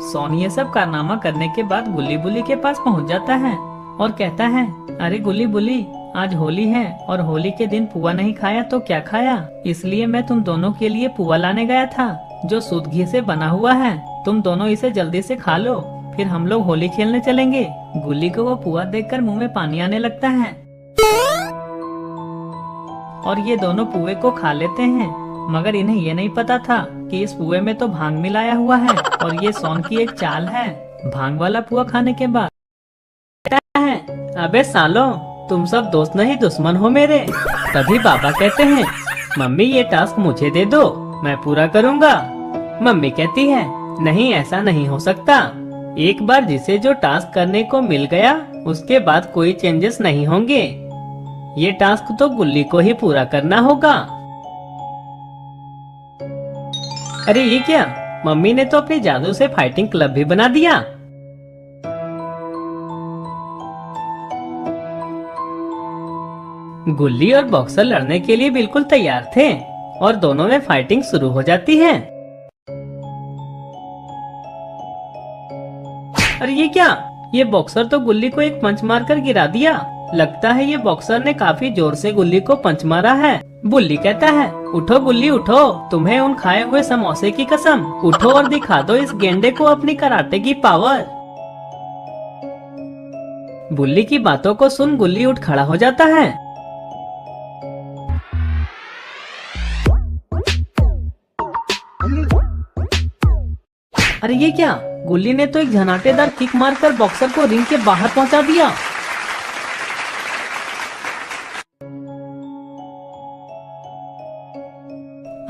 S1: सोन ये सब कारनामा करने के बाद गुल्ली बुल्ली के पास पहुंच जाता है और कहता है अरे गुल्ली बुल्ली, आज होली है और होली के दिन पुआ नहीं खाया तो क्या खाया, इसलिए मैं तुम दोनों के लिए पुआ लाने गया था जो शुद्ध घी से बना हुआ है। तुम दोनों इसे जल्दी से खा लो, फिर हम लोग होली खेलने चलेंगे। गुल्ली को वो पुआ देखकर मुंह में पानी आने लगता है और ये दोनों पुए को खा लेते हैं, मगर इन्हें ये नहीं पता था कि इस पुए में तो भांग मिलाया हुआ है और ये सोन की एक चाल है। भांग वाला पुआ खाने के बाद है अबे सालो, तुम सब दोस्त नहीं दुश्मन हो मेरे। तभी बाबा कहते हैं मम्मी ये टास्क मुझे दे दो, मैं पूरा करूँगा। मम्मी कहती है नहीं, ऐसा नहीं हो सकता, एक बार जिसे जो टास्क करने को मिल गया उसके बाद कोई चेंजेस नहीं होंगे। ये टास्क तो गुल्ली को ही पूरा करना होगा। अरे ये क्या, मम्मी ने तो अपने जादू से फाइटिंग क्लब भी बना दिया। गुल्ली और बॉक्सर लड़ने के लिए बिल्कुल तैयार थे और दोनों में फाइटिंग शुरू हो जाती है। अरे ये क्या, ये बॉक्सर तो गुल्ली को एक पंच मारकर गिरा दिया। लगता है ये बॉक्सर ने काफी जोर से गुल्ली को पंच मारा है। बुल्ली कहता है उठो गुल्ली उठो, तुम्हें उन खाए हुए समोसे की कसम, उठो और दिखा दो इस गेंडे को अपनी कराटे की पावर। बुल्ली की बातों को सुन गुल्ली उठ खड़ा हो जाता है। अरे ये क्या, गुल्ली ने तो एक झनाटेदार किक मारकर बॉक्सर को रिंग के बाहर पहुंचा दिया।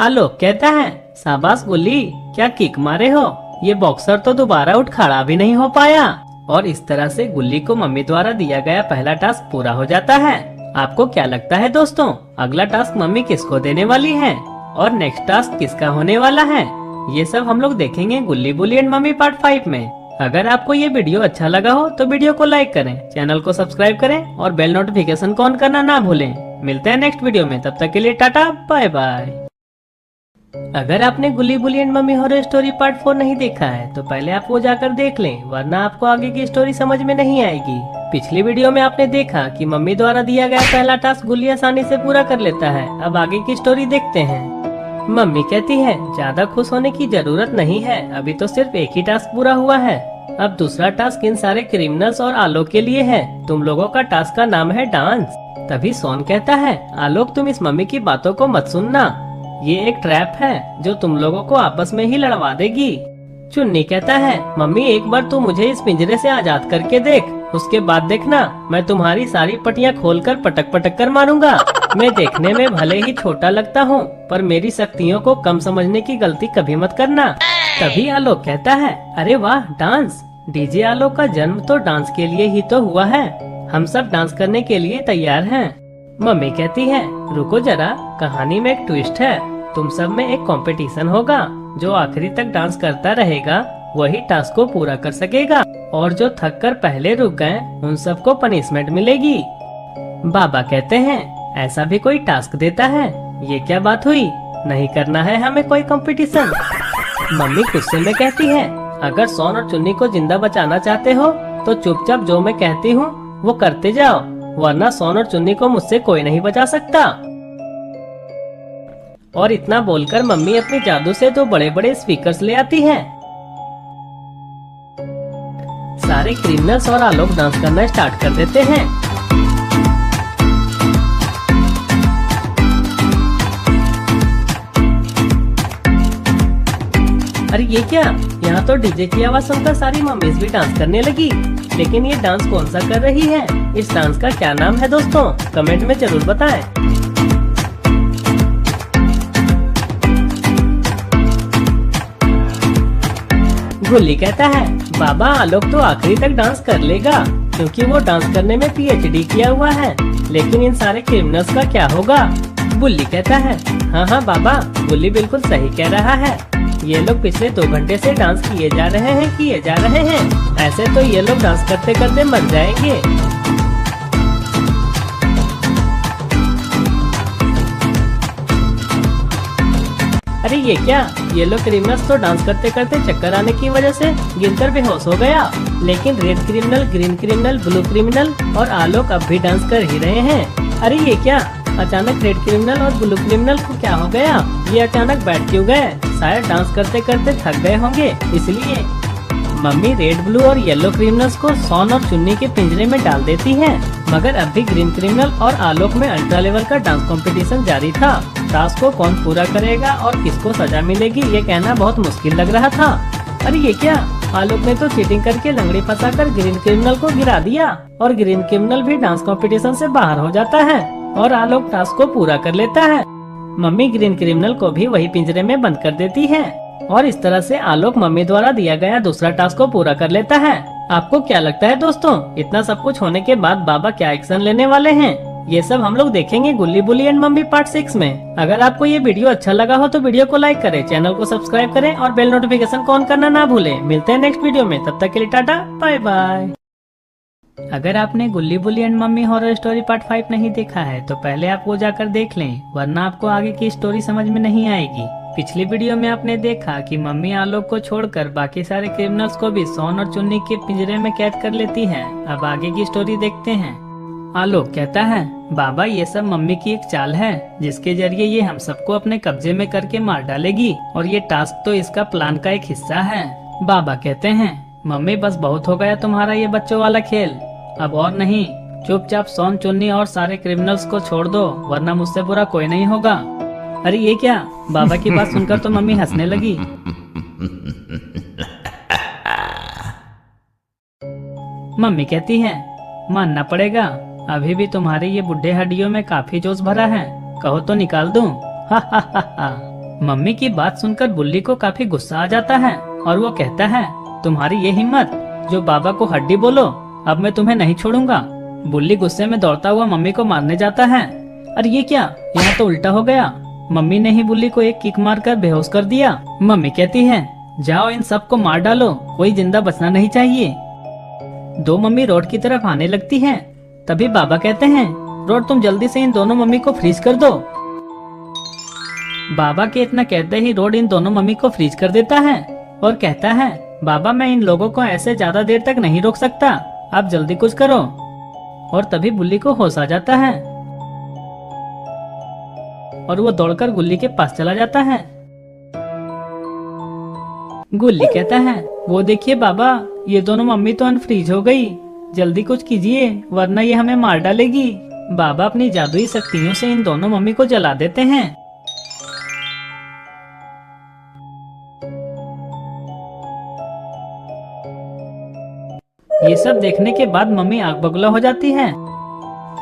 S1: आलोक कहता है शाबाश गुल्ली, क्या किक मारे हो, ये बॉक्सर तो दोबारा उठ खड़ा भी नहीं हो पाया। और इस तरह से गुल्ली को मम्मी द्वारा दिया गया पहला टास्क पूरा हो जाता है। आपको क्या लगता है दोस्तों, अगला टास्क मम्मी किसको देने वाली है और नेक्स्ट टास्क किसका होने वाला है? ये सब हम लोग देखेंगे गुल्ली बुल्ली एंड मम्मी पार्ट 5 में। अगर आपको ये वीडियो अच्छा लगा हो तो वीडियो को लाइक करें, चैनल को सब्सक्राइब करें और बेल नोटिफिकेशन को ऑन करना ना भूलें। मिलते हैं नेक्स्ट वीडियो में, तब तक के लिए टाटा बाय बाय। अगर आपने Gulli Bulli and mummy horror story part 4 नहीं देखा है तो पहले आप वो जाकर देख लें, वरना आपको आगे की स्टोरी समझ में नहीं आएगी। पिछली वीडियो में आपने देखा कि मम्मी द्वारा दिया गया पहला टास्क गुल्ली आसानी से पूरा कर लेता है। अब आगे की स्टोरी देखते हैं। मम्मी कहती है ज्यादा खुश होने की जरूरत नहीं है, अभी तो सिर्फ एक ही टास्क पूरा हुआ है। अब दूसरा टास्क इन सारे क्रिमिनल्स और आलोक के लिए है। तुम लोगों का टास्क का नाम है डांस। तभी सोन कहता है आलोक तुम इस मम्मी की बातों को मत सुनना, ये एक ट्रैप है जो तुम लोगों को आपस में ही लड़वा देगी। चुन्नी कहता है मम्मी एक बार तू मुझे इस पिंजरे से आजाद करके देख, उसके बाद देखना मैं तुम्हारी सारी पटियां खोलकर पटक पटक कर मारूंगा।
S2: मैं देखने में भले ही छोटा लगता हूँ, पर मेरी शक्तियों को कम समझने की गलती कभी मत करना। तभी आलोक कहता है, अरे वाह डांस। डीजे आलोक का जन्म तो डांस के लिए ही तो हुआ है। हम सब डांस करने के लिए तैयार हैं। मम्मी कहती है, रुको जरा, कहानी में एक ट्विस्ट है। तुम सब में एक कंपटीशन होगा। जो आखिरी तक डांस करता रहेगा वही टास्क को पूरा कर सकेगा, और जो थक कर पहले रुक गए उन सबको पनिशमेंट मिलेगी। बाबा कहते हैं, ऐसा भी कोई टास्क देता है? ये क्या बात हुई, नहीं करना है हमें कोई कंपटीशन। मम्मी गुस्से में कहती है, अगर सोन और चुन्नी को जिंदा बचाना चाहते हो तो चुपचाप जो मैं कहती हूँ वो करते जाओ, वरना सोन और चुन्नी को मुझसे कोई नहीं बचा सकता। और इतना बोलकर मम्मी अपनी जादू से दो बड़े बड़े स्पीकर्स ले आती है। सारे क्रिमिनल्स और आलोक डांस करना स्टार्ट कर देते हैं। अरे ये क्या, यहाँ तो डीजे की आवाज सुनकर सारी मम्मीज भी डांस करने लगी। लेकिन ये डांस कौन सा कर रही है? इस डांस का क्या नाम है दोस्तों, कमेंट में जरूर बताएं। गुल्ली कहता है, बाबा आलोक तो आखिरी तक डांस कर लेगा क्योंकि वो डांस करने में पीएचडी किया हुआ है। लेकिन इन सारे क्रिमिनल्स का क्या होगा? बुल्ली कहता है, हाँ हाँ बाबा, बुल्ली बिल्कुल सही कह रहा है। ये लोग पिछले 2 घंटे से डांस किए जा रहे हैं। ऐसे तो ये लोग डांस करते करते मर जाएंगे। अरे ये क्या, ये लोग क्रिमिनल्स तो डांस करते करते चक्कर आने की वजह से गिरकर बेहोश हो गया। लेकिन red criminal, green criminal, blue criminal और आलोक अब भी डांस कर ही रहे हैं। अरे ये क्या, अचानक रेड क्रिमिनल और ब्लू क्रिमिनल को क्या हो गया? ये अचानक बैठ क्यों गए? शायद डांस करते करते थक गए होंगे इसलिए। मम्मी रेड, ब्लू और येलो क्रिमिनल्स को सोन और चुन्नी के पिंजरे में डाल देती है। मगर अब भी ग्रीन क्रिमिनल और आलोक में अल्ट्रा लेवल का डांस कंपटीशन जारी था। टास्क को कौन पूरा करेगा और किसको सजा मिलेगी ये कहना बहुत मुश्किल लग रहा था। अरे ये क्या, आलोक ने तो चीटिंग करके लंगड़ी फंसाकर ग्रीन क्रिमिनल को गिरा दिया और ग्रीन क्रिमिनल भी डांस कंपटीशन से बाहर हो जाता है और आलोक टास्क को पूरा कर लेता है। मम्मी ग्रीन क्रिमिनल को भी वही पिंजरे में बंद कर देती है और इस तरह से आलोक मम्मी द्वारा दिया गया दूसरा टास्क को पूरा कर लेता है। आपको क्या लगता है दोस्तों, इतना सब कुछ होने के बाद बाबा क्या एक्शन लेने वाले हैं? ये सब हम लोग देखेंगे गुल्ली बुल्ली एंड मम्मी पार्ट 6 में। अगर आपको ये वीडियो अच्छा लगा हो तो वीडियो को लाइक करें, चैनल को सब्सक्राइब करें और बेल नोटिफिकेशन को ऑन करना ना भूलें। मिलते हैं नेक्स्ट वीडियो में, तब तक के लिए टाटा बाय बाय। अगर आपने Gulli Bulli and mummy horror story part 5 नहीं देखा है तो पहले आप वो जाकर देख लें, वरना आपको आगे की स्टोरी समझ में नहीं आएगी। पिछली वीडियो में आपने देखा कि मम्मी आलोक को छोड़कर बाकी सारे क्रिमिनल्स को भी सोन और चुन्नी के पिंजरे में कैद कर लेती है। अब आगे की स्टोरी देखते हैं। आलोक कहता है, बाबा ये सब मम्मी की एक चाल है जिसके जरिए ये हम सबको अपने कब्जे में करके मार डालेगी और ये टास्क तो इसका प्लान का एक हिस्सा है। बाबा कहते हैं, मम्मी बस बहुत हो गया तुम्हारा ये बच्चों वाला खेल, अब और नहीं। चुपचाप सोन, चुन्नी और सारे क्रिमिनल्स को छोड़ दो, वरना मुझसे बुरा कोई नहीं होगा। अरे ये क्या, बाबा की बात सुनकर तो मम्मी हंसने लगी। मम्मी कहती है, मानना पड़ेगा, अभी भी तुम्हारे ये बुढ़े हड्डियों में काफी जोश भरा है, कहो तो निकाल दूं। हा हा हा हा। मम्मी की बात सुनकर बुल्ली को काफी गुस्सा आ जाता है और वो कहता है, तुम्हारी ये हिम्मत, जो बाबा को हड्डी बोलो, अब मैं तुम्हें नहीं छोड़ूंगा। बुल्ली गुस्से में दौड़ता हुआ मम्मी को मारने जाता है। अरे ये क्या, यहाँ तो उल्टा हो गया, मम्मी ने ही बुल्ली को एक किक मारकर बेहोश कर दिया। मम्मी कहती है, जाओ इन सबको मार डालो, कोई जिंदा बचना नहीं चाहिए। दो मम्मी रोड की तरफ आने लगती हैं। तभी बाबा कहते हैं, रोड तुम जल्दी से इन दोनों मम्मी को फ्रीज कर दो। बाबा के इतना कहते ही रोड इन दोनों मम्मी को फ्रीज कर देता है और कहता है, बाबा मैं इन लोगों को ऐसे ज्यादा देर तक नहीं रोक सकता, आप जल्दी कुछ करो। और तभी बुल्ली को होश आ जाता है और वो दौड़कर गुल्ली के पास चला जाता है। गुल्ली कहता है, वो देखिए बाबा, ये दोनों मम्मी तो अनफ्रीज हो गई, जल्दी कुछ कीजिए वरना ये हमें मार डालेगी। बाबा अपनी जादुई शक्तियों से इन दोनों मम्मी को जला देते हैं। ये सब देखने के बाद मम्मी आग बगुला हो जाती है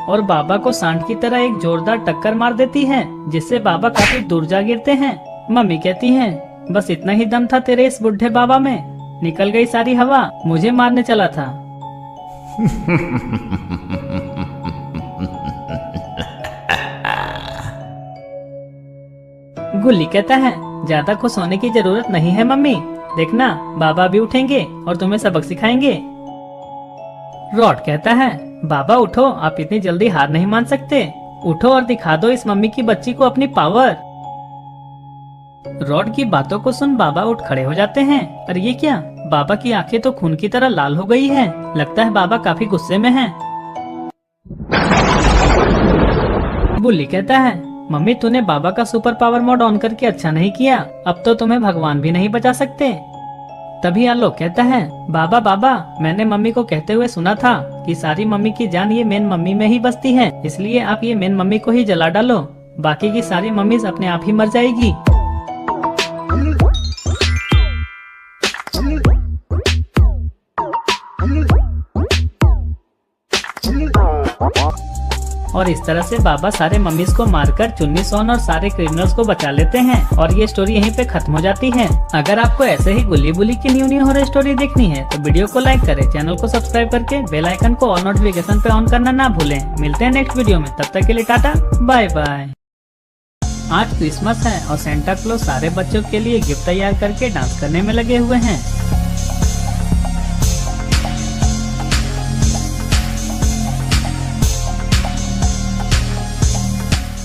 S1: और बाबा को सांड की तरह एक जोरदार टक्कर मार देती है, जिससे बाबा काफी दूर जा गिरते हैं। मम्मी कहती है, बस इतना ही दम था तेरे इस बुढ़े बाबा में, निकल गई सारी हवा, मुझे मारने चला था। गुल्ली कहता है, ज्यादा खुश होने की जरूरत नहीं है मम्मी, देखना बाबा भी उठेंगे और तुम्हें सबक सिखाएंगे। रॉड कहता है, बाबा उठो, आप इतनी जल्दी हार नहीं मान सकते, उठो और दिखा दो इस मम्मी की बच्ची को अपनी पावर। रॉड की बातों को सुन बाबा उठ खड़े हो जाते हैं। और ये क्या, बाबा की आंखें तो खून की तरह लाल हो गई है, लगता है बाबा काफी गुस्से में हैं। बुल्ली कहता है, मम्मी तूने बाबा का सुपर पावर मोड ऑन करके अच्छा नहीं किया, अब तो तुम्हें भगवान भी नहीं बचा सकते। तभी आलोक कहता है, बाबा बाबा मैंने मम्मी को कहते हुए सुना था कि सारी मम्मी की जान ये मेन मम्मी में ही बसती है, इसलिए आप ये मेन मम्मी को ही जला डालो, बाकी की सारी मम्मीज अपने आप ही मर जाएगी। और इस तरह से बाबा सारे मम्मीज को मारकर चुन्नी सोन और सारे क्रिमिनल्स को बचा लेते हैं और ये स्टोरी यहीं पे खत्म हो जाती है। अगर आपको ऐसे ही गुल्ली बुल्ली की न्यू हॉरर स्टोरी देखनी है तो वीडियो को लाइक करें, चैनल को सब्सक्राइब करके बेल आइकन को ऑल नोटिफिकेशन पे ऑन करना ना भूलें। मिलते हैं नेक्स्ट वीडियो में, तब तक के लिए टाटा बाय बाय। आज क्रिसमस है और सेंटा क्लॉज सारे बच्चों के लिए गिफ्ट तैयार करके डांस करने में लगे हुए हैं।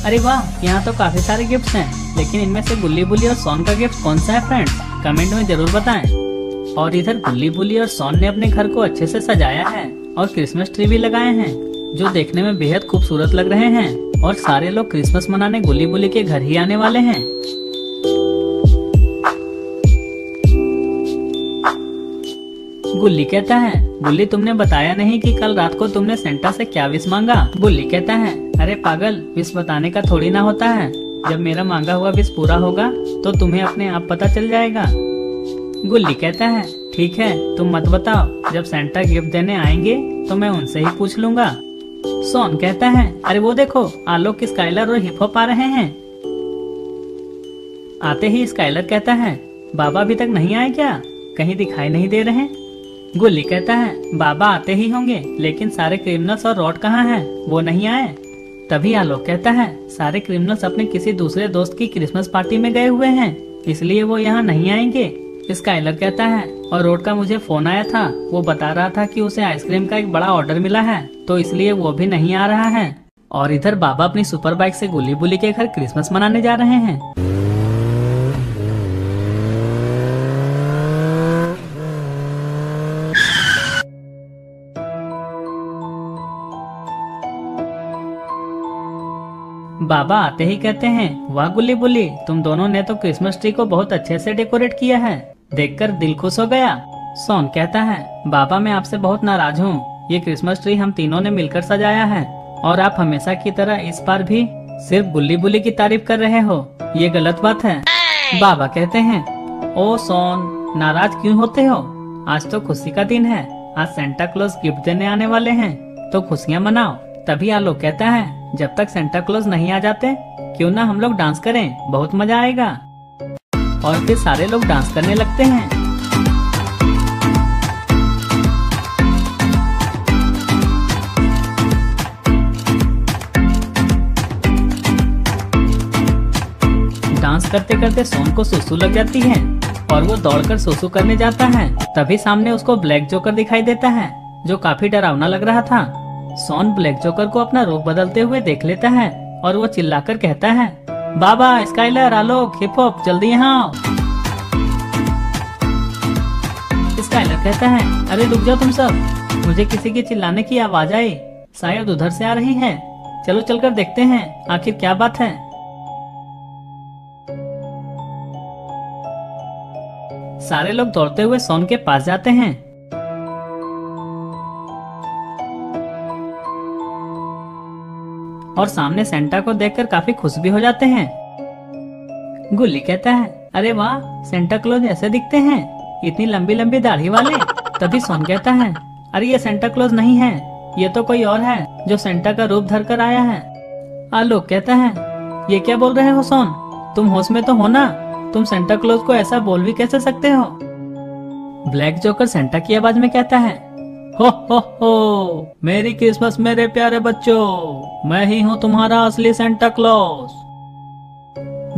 S1: अरे वाह, यहाँ तो काफी सारे गिफ्ट्स हैं, लेकिन इनमें से गुल्ली बुल्ली और सोन का गिफ्ट कौन सा है फ्रेंड्स, कमेंट में जरूर बताएं। और इधर गुल्ली बुल्ली और सोन ने अपने घर को अच्छे से सजाया है और क्रिसमस ट्री भी लगाए हैं, जो देखने में बेहद खूबसूरत लग रहे हैं। और सारे लोग क्रिसमस मनाने गुल्ली बुल्ली के घर ही आने वाले हैं। गुल्ली कहता है, बुल्ली तुमने बताया नहीं कि कल रात को तुमने सेंटा से क्या विश मांगा। बुल्ली कहता है, अरे पागल, विश बताने का थोड़ी ना होता है, जब मेरा मांगा हुआ विश पूरा होगा तो तुम्हें अपने आप पता चल जाएगा। गुल्ली कहता है, ठीक है तुम मत बताओ, जब सेंटा गिफ्ट देने आएंगे तो मैं उनसे ही पूछ लूंगा। सोन कहता है, अरे वो देखो आलोक, स्काइलर और हिप हॉप आ रहे हैं। आते ही स्काइलर कहता है, बाबा अभी तक नहीं आए क्या, कहीं दिखाई नहीं दे रहे। गुल्ली कहता है, बाबा आते ही होंगे, लेकिन सारे क्रिमिनल्स और रॉड कहाँ हैं, वो नहीं आए। तभी आलोक कहता है, सारे क्रिमिनल्स अपने किसी दूसरे दोस्त की क्रिसमस पार्टी में गए हुए हैं, इसलिए वो यहाँ नहीं आएंगे। स्काइलर कहता है, और रॉड का मुझे फोन आया था, वो बता रहा था कि उसे आइसक्रीम का एक बड़ा ऑर्डर मिला है, तो इसलिए वो भी नहीं आ रहा है। और इधर बाबा अपनी सुपर बाइक से गुल्ली बुल्ली के घर क्रिसमस मनाने जा रहे हैं। बाबा आते ही कहते हैं, वाह गुल्ली बुल्ली, तुम दोनों ने तो क्रिसमस ट्री को बहुत अच्छे से डेकोरेट किया है, देखकर दिल खुश हो गया। सोन कहता है, बाबा मैं आपसे बहुत नाराज हूँ, ये क्रिसमस ट्री हम तीनों ने मिलकर सजाया है और आप हमेशा की तरह इस बार भी सिर्फ गुल्ली बुल्ली की तारीफ कर रहे हो, ये गलत बात है। बाबा कहते हैं, ओ सोन नाराज क्यों होते हो, आज तो खुशी का दिन है, आज सेंटा क्लॉज गिफ्ट देने आने वाले हैं, तो खुशियाँ मनाओ। तभी आलोक कहता है, जब तक सेंटा क्लॉज नहीं आ जाते क्यों ना हम लोग डांस करें, बहुत मजा आएगा। और फिर सारे लोग डांस करने लगते हैं। डांस करते करते सोन को सुसु लग जाती है और वो दौड़कर सुसु करने जाता है। तभी सामने उसको ब्लैक जोकर दिखाई देता है, जो काफी डरावना लग रहा था। सोन ब्लैक जोकर को अपना रूप बदलते हुए देख लेता है और वो चिल्लाकर कहता है, बाबा स्काइलर आलोक हिप हॉप जल्दी यहाँ आओ। स्काइलर कहता है, अरे रुक जाओ तुम सब, मुझे किसी के चिल्लाने की आवाज आई, शायद उधर से आ रही है, चलो चलकर देखते हैं आखिर क्या बात है। सारे लोग दौड़ते हुए सोन के पास जाते हैं। और सामने सेंटा को देखकर काफी खुश भी हो जाते हैं। गुल्ली कहता है, अरे वाह सेंटा क्लॉज ऐसे दिखते हैं, इतनी लंबी लंबी दाढ़ी वाले। तभी सोन कहता है, अरे ये सेंटा क्लॉज नहीं है, ये तो कोई और है जो सेंटा का रूप धर कर आया है। आलोक कहता है, ये क्या बोल रहे हो सोन, तुम होश में तो हो ना, तुम सेंटा क्लॉज को ऐसा बोल भी कैसे सकते हो। ब्लैक जोकर सेंटा की आवाज में कहता है, हो मेरी क्रिसमस मेरे प्यारे बच्चों, मैं ही हूँ तुम्हारा असली सेंटा क्लॉज।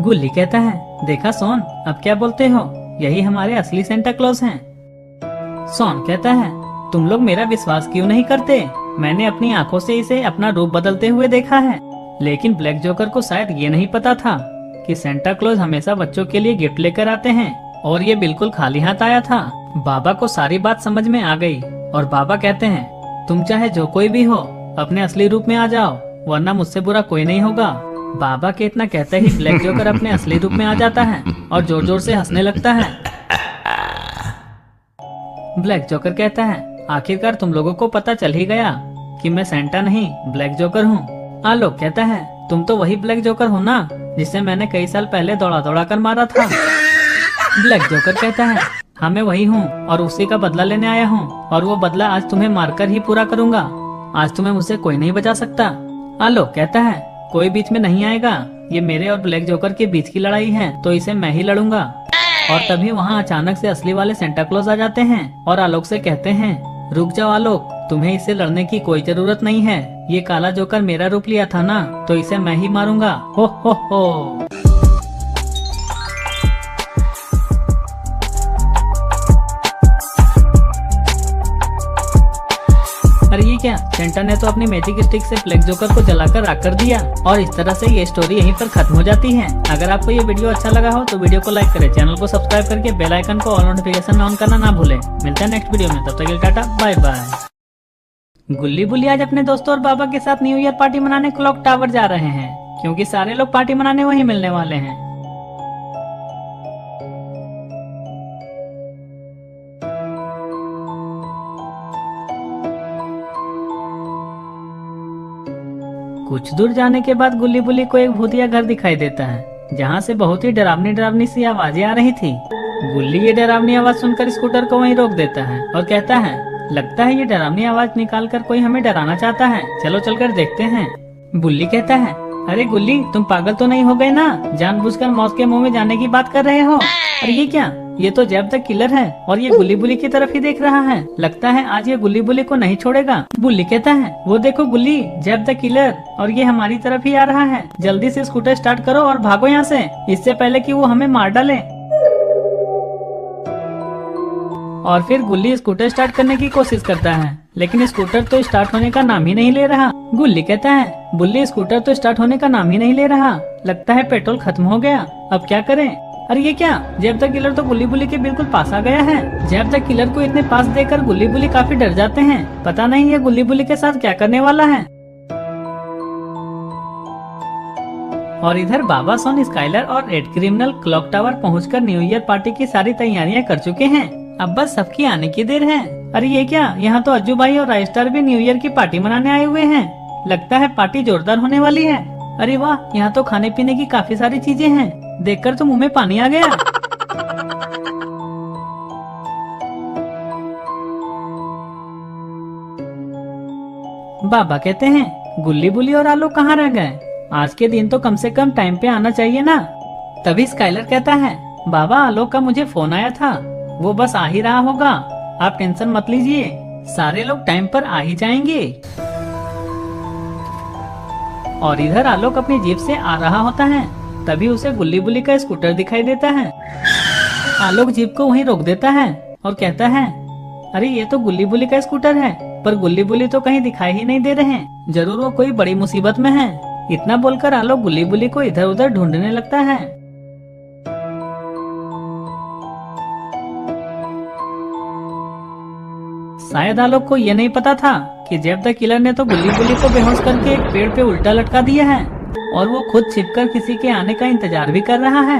S1: गुल्ली कहता है, देखा सोन, अब क्या बोलते हो, यही हमारे असली सेंटा क्लॉज हैं। सोन कहता है, तुम लोग मेरा विश्वास क्यों नहीं करते, मैंने अपनी आंखों से इसे अपना रूप बदलते हुए देखा है। लेकिन ब्लैक जोकर को शायद ये नहीं पता था कि सेंटा क्लॉज हमेशा बच्चों के लिए गिफ्ट लेकर आते हैं, और ये बिल्कुल खाली हाथ आया था। बाबा को सारी बात समझ में आ गई और बाबा कहते हैं, तुम चाहे जो कोई भी हो अपने असली रूप में आ जाओ, वरना मुझसे बुरा कोई नहीं होगा। बाबा के इतना कहते ही ब्लैक जोकर अपने असली रूप में आ जाता है और जोर जोर से हंसने लगता है। ब्लैक जोकर कहता है, आखिरकार तुम लोगों को पता चल ही गया कि मैं सेंटा नहीं ब्लैक जोकर हूँ। आलोक कहता है, तुम तो वही ब्लैक जोकर हो ना जिसे मैंने कई साल पहले दौड़ा दौड़ा कर मारा था। ब्लैक जोकर कहता है, हाँ मैं वही हूँ और उसी का बदला लेने आया हूँ, और वो बदला आज तुम्हें मारकर ही पूरा करूँगा। आज तुम्हें मुझसे कोई नहीं बचा सकता। आलोक कहता है, कोई बीच में नहीं आएगा, ये मेरे और ब्लैक जोकर के बीच की लड़ाई है, तो इसे मैं ही लड़ूंगा। और तभी वहाँ अचानक से असली वाले सेंटा क्लॉज आ जाते हैं और आलोक से कहते हैं, रुक जाओ आलोक, तुम्हें इससे लड़ने की कोई जरूरत नहीं है, ये काला जोकर मेरा रूप लिया था ना, तो इसे मैं ही मारूंगा। हो। अरे ये क्या, सेंटा ने तो अपनी मैजिक स्टिक से ब्लैक जोकर को जलाकर राख कर दिया, और इस तरह से ये स्टोरी यहीं पर खत्म हो जाती है। अगर आपको ये वीडियो अच्छा लगा हो तो वीडियो को लाइक करें, चैनल को सब्सक्राइब करके बेल आइकन को ऑल नोटिफिकेशन में ऑन करना ना भूलें। मिलते हैं नेक्स्ट वीडियो में, तब तक के लिए टाटा बाय बाय। गुल्ली बुल्ली आज अपने दोस्तों और बाबा के साथ न्यू ईयर पार्टी मनाने क्लॉक टावर जा रहे हैं, क्योंकि सारे लोग पार्टी मनाने वहीं मिलने वाले हैं। कुछ दूर जाने के बाद गुल्ली बुल्ली को एक भूतिया घर दिखाई देता है, जहाँ से बहुत ही डरावनी डरावनी सी आवाजें आ रही थी। गुल्ली ये डरावनी आवाज सुनकर स्कूटर को वहीं रोक देता है और कहता है, लगता है ये डरावनी आवाज निकालकर कोई हमें डराना चाहता है, चलो चलकर देखते हैं। बुल्ली कहता है, अरे गुल्ली, तुम पागल तो नहीं हो गए ना, जानबूझकर मौत के मुंह में जाने की बात कर रहे हो। अरे ये क्या, ये तो जैब द किलर है और ये गुल्ली बुल्ली की तरफ ही देख रहा है, लगता है आज ये गुल्ली बुल्ली को नहीं छोड़ेगा। बुल्ली कहता है, वो देखो गुल्ली, जैब द किलर, और ये हमारी तरफ ही आ रहा है, जल्दी से स्कूटर स्टार्ट करो और भागो यहाँ से, इससे पहले कि वो हमें मार डाले। और फिर गुल्ली स्कूटर स्टार्ट करने की कोशिश करता है, लेकिन स्कूटर तो स्टार्ट होने का नाम ही नहीं ले रहा। गुल्ली कहता है, बुल्ली स्कूटर तो स्टार्ट होने का नाम ही नहीं ले रहा, लगता है पेट्रोल खत्म हो गया, अब क्या करें। अरे ये क्या, जैब द किलर तो गुल्ली बुल्ली के बिल्कुल पास आ गया है। जैब द किलर को इतने पास देखकर गुल्ली बुल्ली काफी डर जाते हैं, पता नहीं ये गुल्ली बुल्ली के साथ क्या करने वाला है। और इधर बाबा, सोन, स्काइलर और रेड क्रिमिनल क्लॉक टावर पहुंचकर न्यू ईयर पार्टी की सारी तैयारियां कर चुके हैं, अब बस सबकी आने की देर है। अरे ये क्या, यहाँ तो अज्जू भाई और राइस्टार भी न्यू ईयर की पार्टी मनाने आए हुए हैं, लगता है पार्टी जोरदार होने वाली है। अरे वाह, यहाँ तो खाने पीने की काफी सारी चीजें हैं, देखकर तो मुंह में पानी आ गया। बाबा कहते हैं, गुल्ली बुल्ली और आलू कहाँ रह गए, आज के दिन तो कम से कम टाइम पे आना चाहिए ना। तभी स्काइलर कहता है, बाबा आलोक का मुझे फोन आया था, वो बस आ ही रहा होगा, आप टेंशन मत लीजिए, सारे लोग टाइम पर आ ही जाएंगे। और इधर आलोक अपनी जीप से आ रहा होता है, तभी उसे गुल्ली बुल्ली का स्कूटर दिखाई देता है। आलोक जीप को वहीं रोक देता है और कहता है, अरे ये तो गुल्ली बुल्ली का स्कूटर है, पर गुल्ली बुल्ली तो कहीं दिखाई ही नहीं दे रहे हैं, जरूर वो कोई बड़ी मुसीबत में है। इतना बोलकर आलोक गुल्ली बुल्ली को इधर उधर ढूंढने लगता है। शायद आलोक को ये नहीं पता था कि जैब द किलर ने तो गुल्ली बुल्ली को बेहोश करके एक पेड़ पे उल्टा लटका दिया है, और वो खुद छिपकर किसी के आने का इंतजार भी कर रहा है।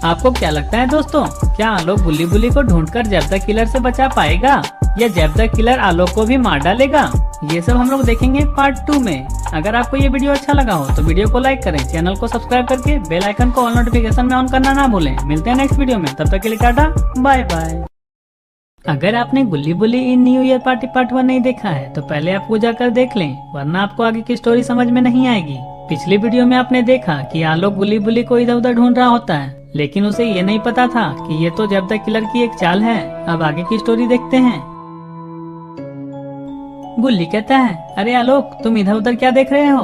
S1: आपको क्या लगता है दोस्तों, क्या आलोक गुल्ली बुल्ली को ढूंढकर जैब द किलर से बचा पाएगा, या जैब द किलर आलोक को भी मार डालेगा? ये सब हम लोग देखेंगे पार्ट 2 में। अगर आपको ये वीडियो अच्छा लगा हो तो वीडियो को लाइक करें, चैनल को सब्सक्राइब करके बेल आइकन को ऑल नोटिफिकेशन में ऑन करना ना भूलें। मिलते हैं नेक्स्ट वीडियो में, तब तक के लिए टाटा बाय बाय। अगर आपने गुल्ली बुल्ली इन न्यू ईयर पार्टी पार्ट 1 नहीं देखा है तो पहले आप वो जाकर देख लें, वरना आपको आगे की स्टोरी समझ में नहीं आएगी। पिछली वीडियो में आपने देखा कि आलोक गुल्ली बुल्ली को इधर उधर ढूंढ रहा होता है, लेकिन उसे ये नहीं पता था कि ये तो जब द किलर की एक चाल है। अब आगे की स्टोरी देखते हैं। गुल्ली कहता है, अरे आलोक तुम इधर उधर क्या देख रहे हो,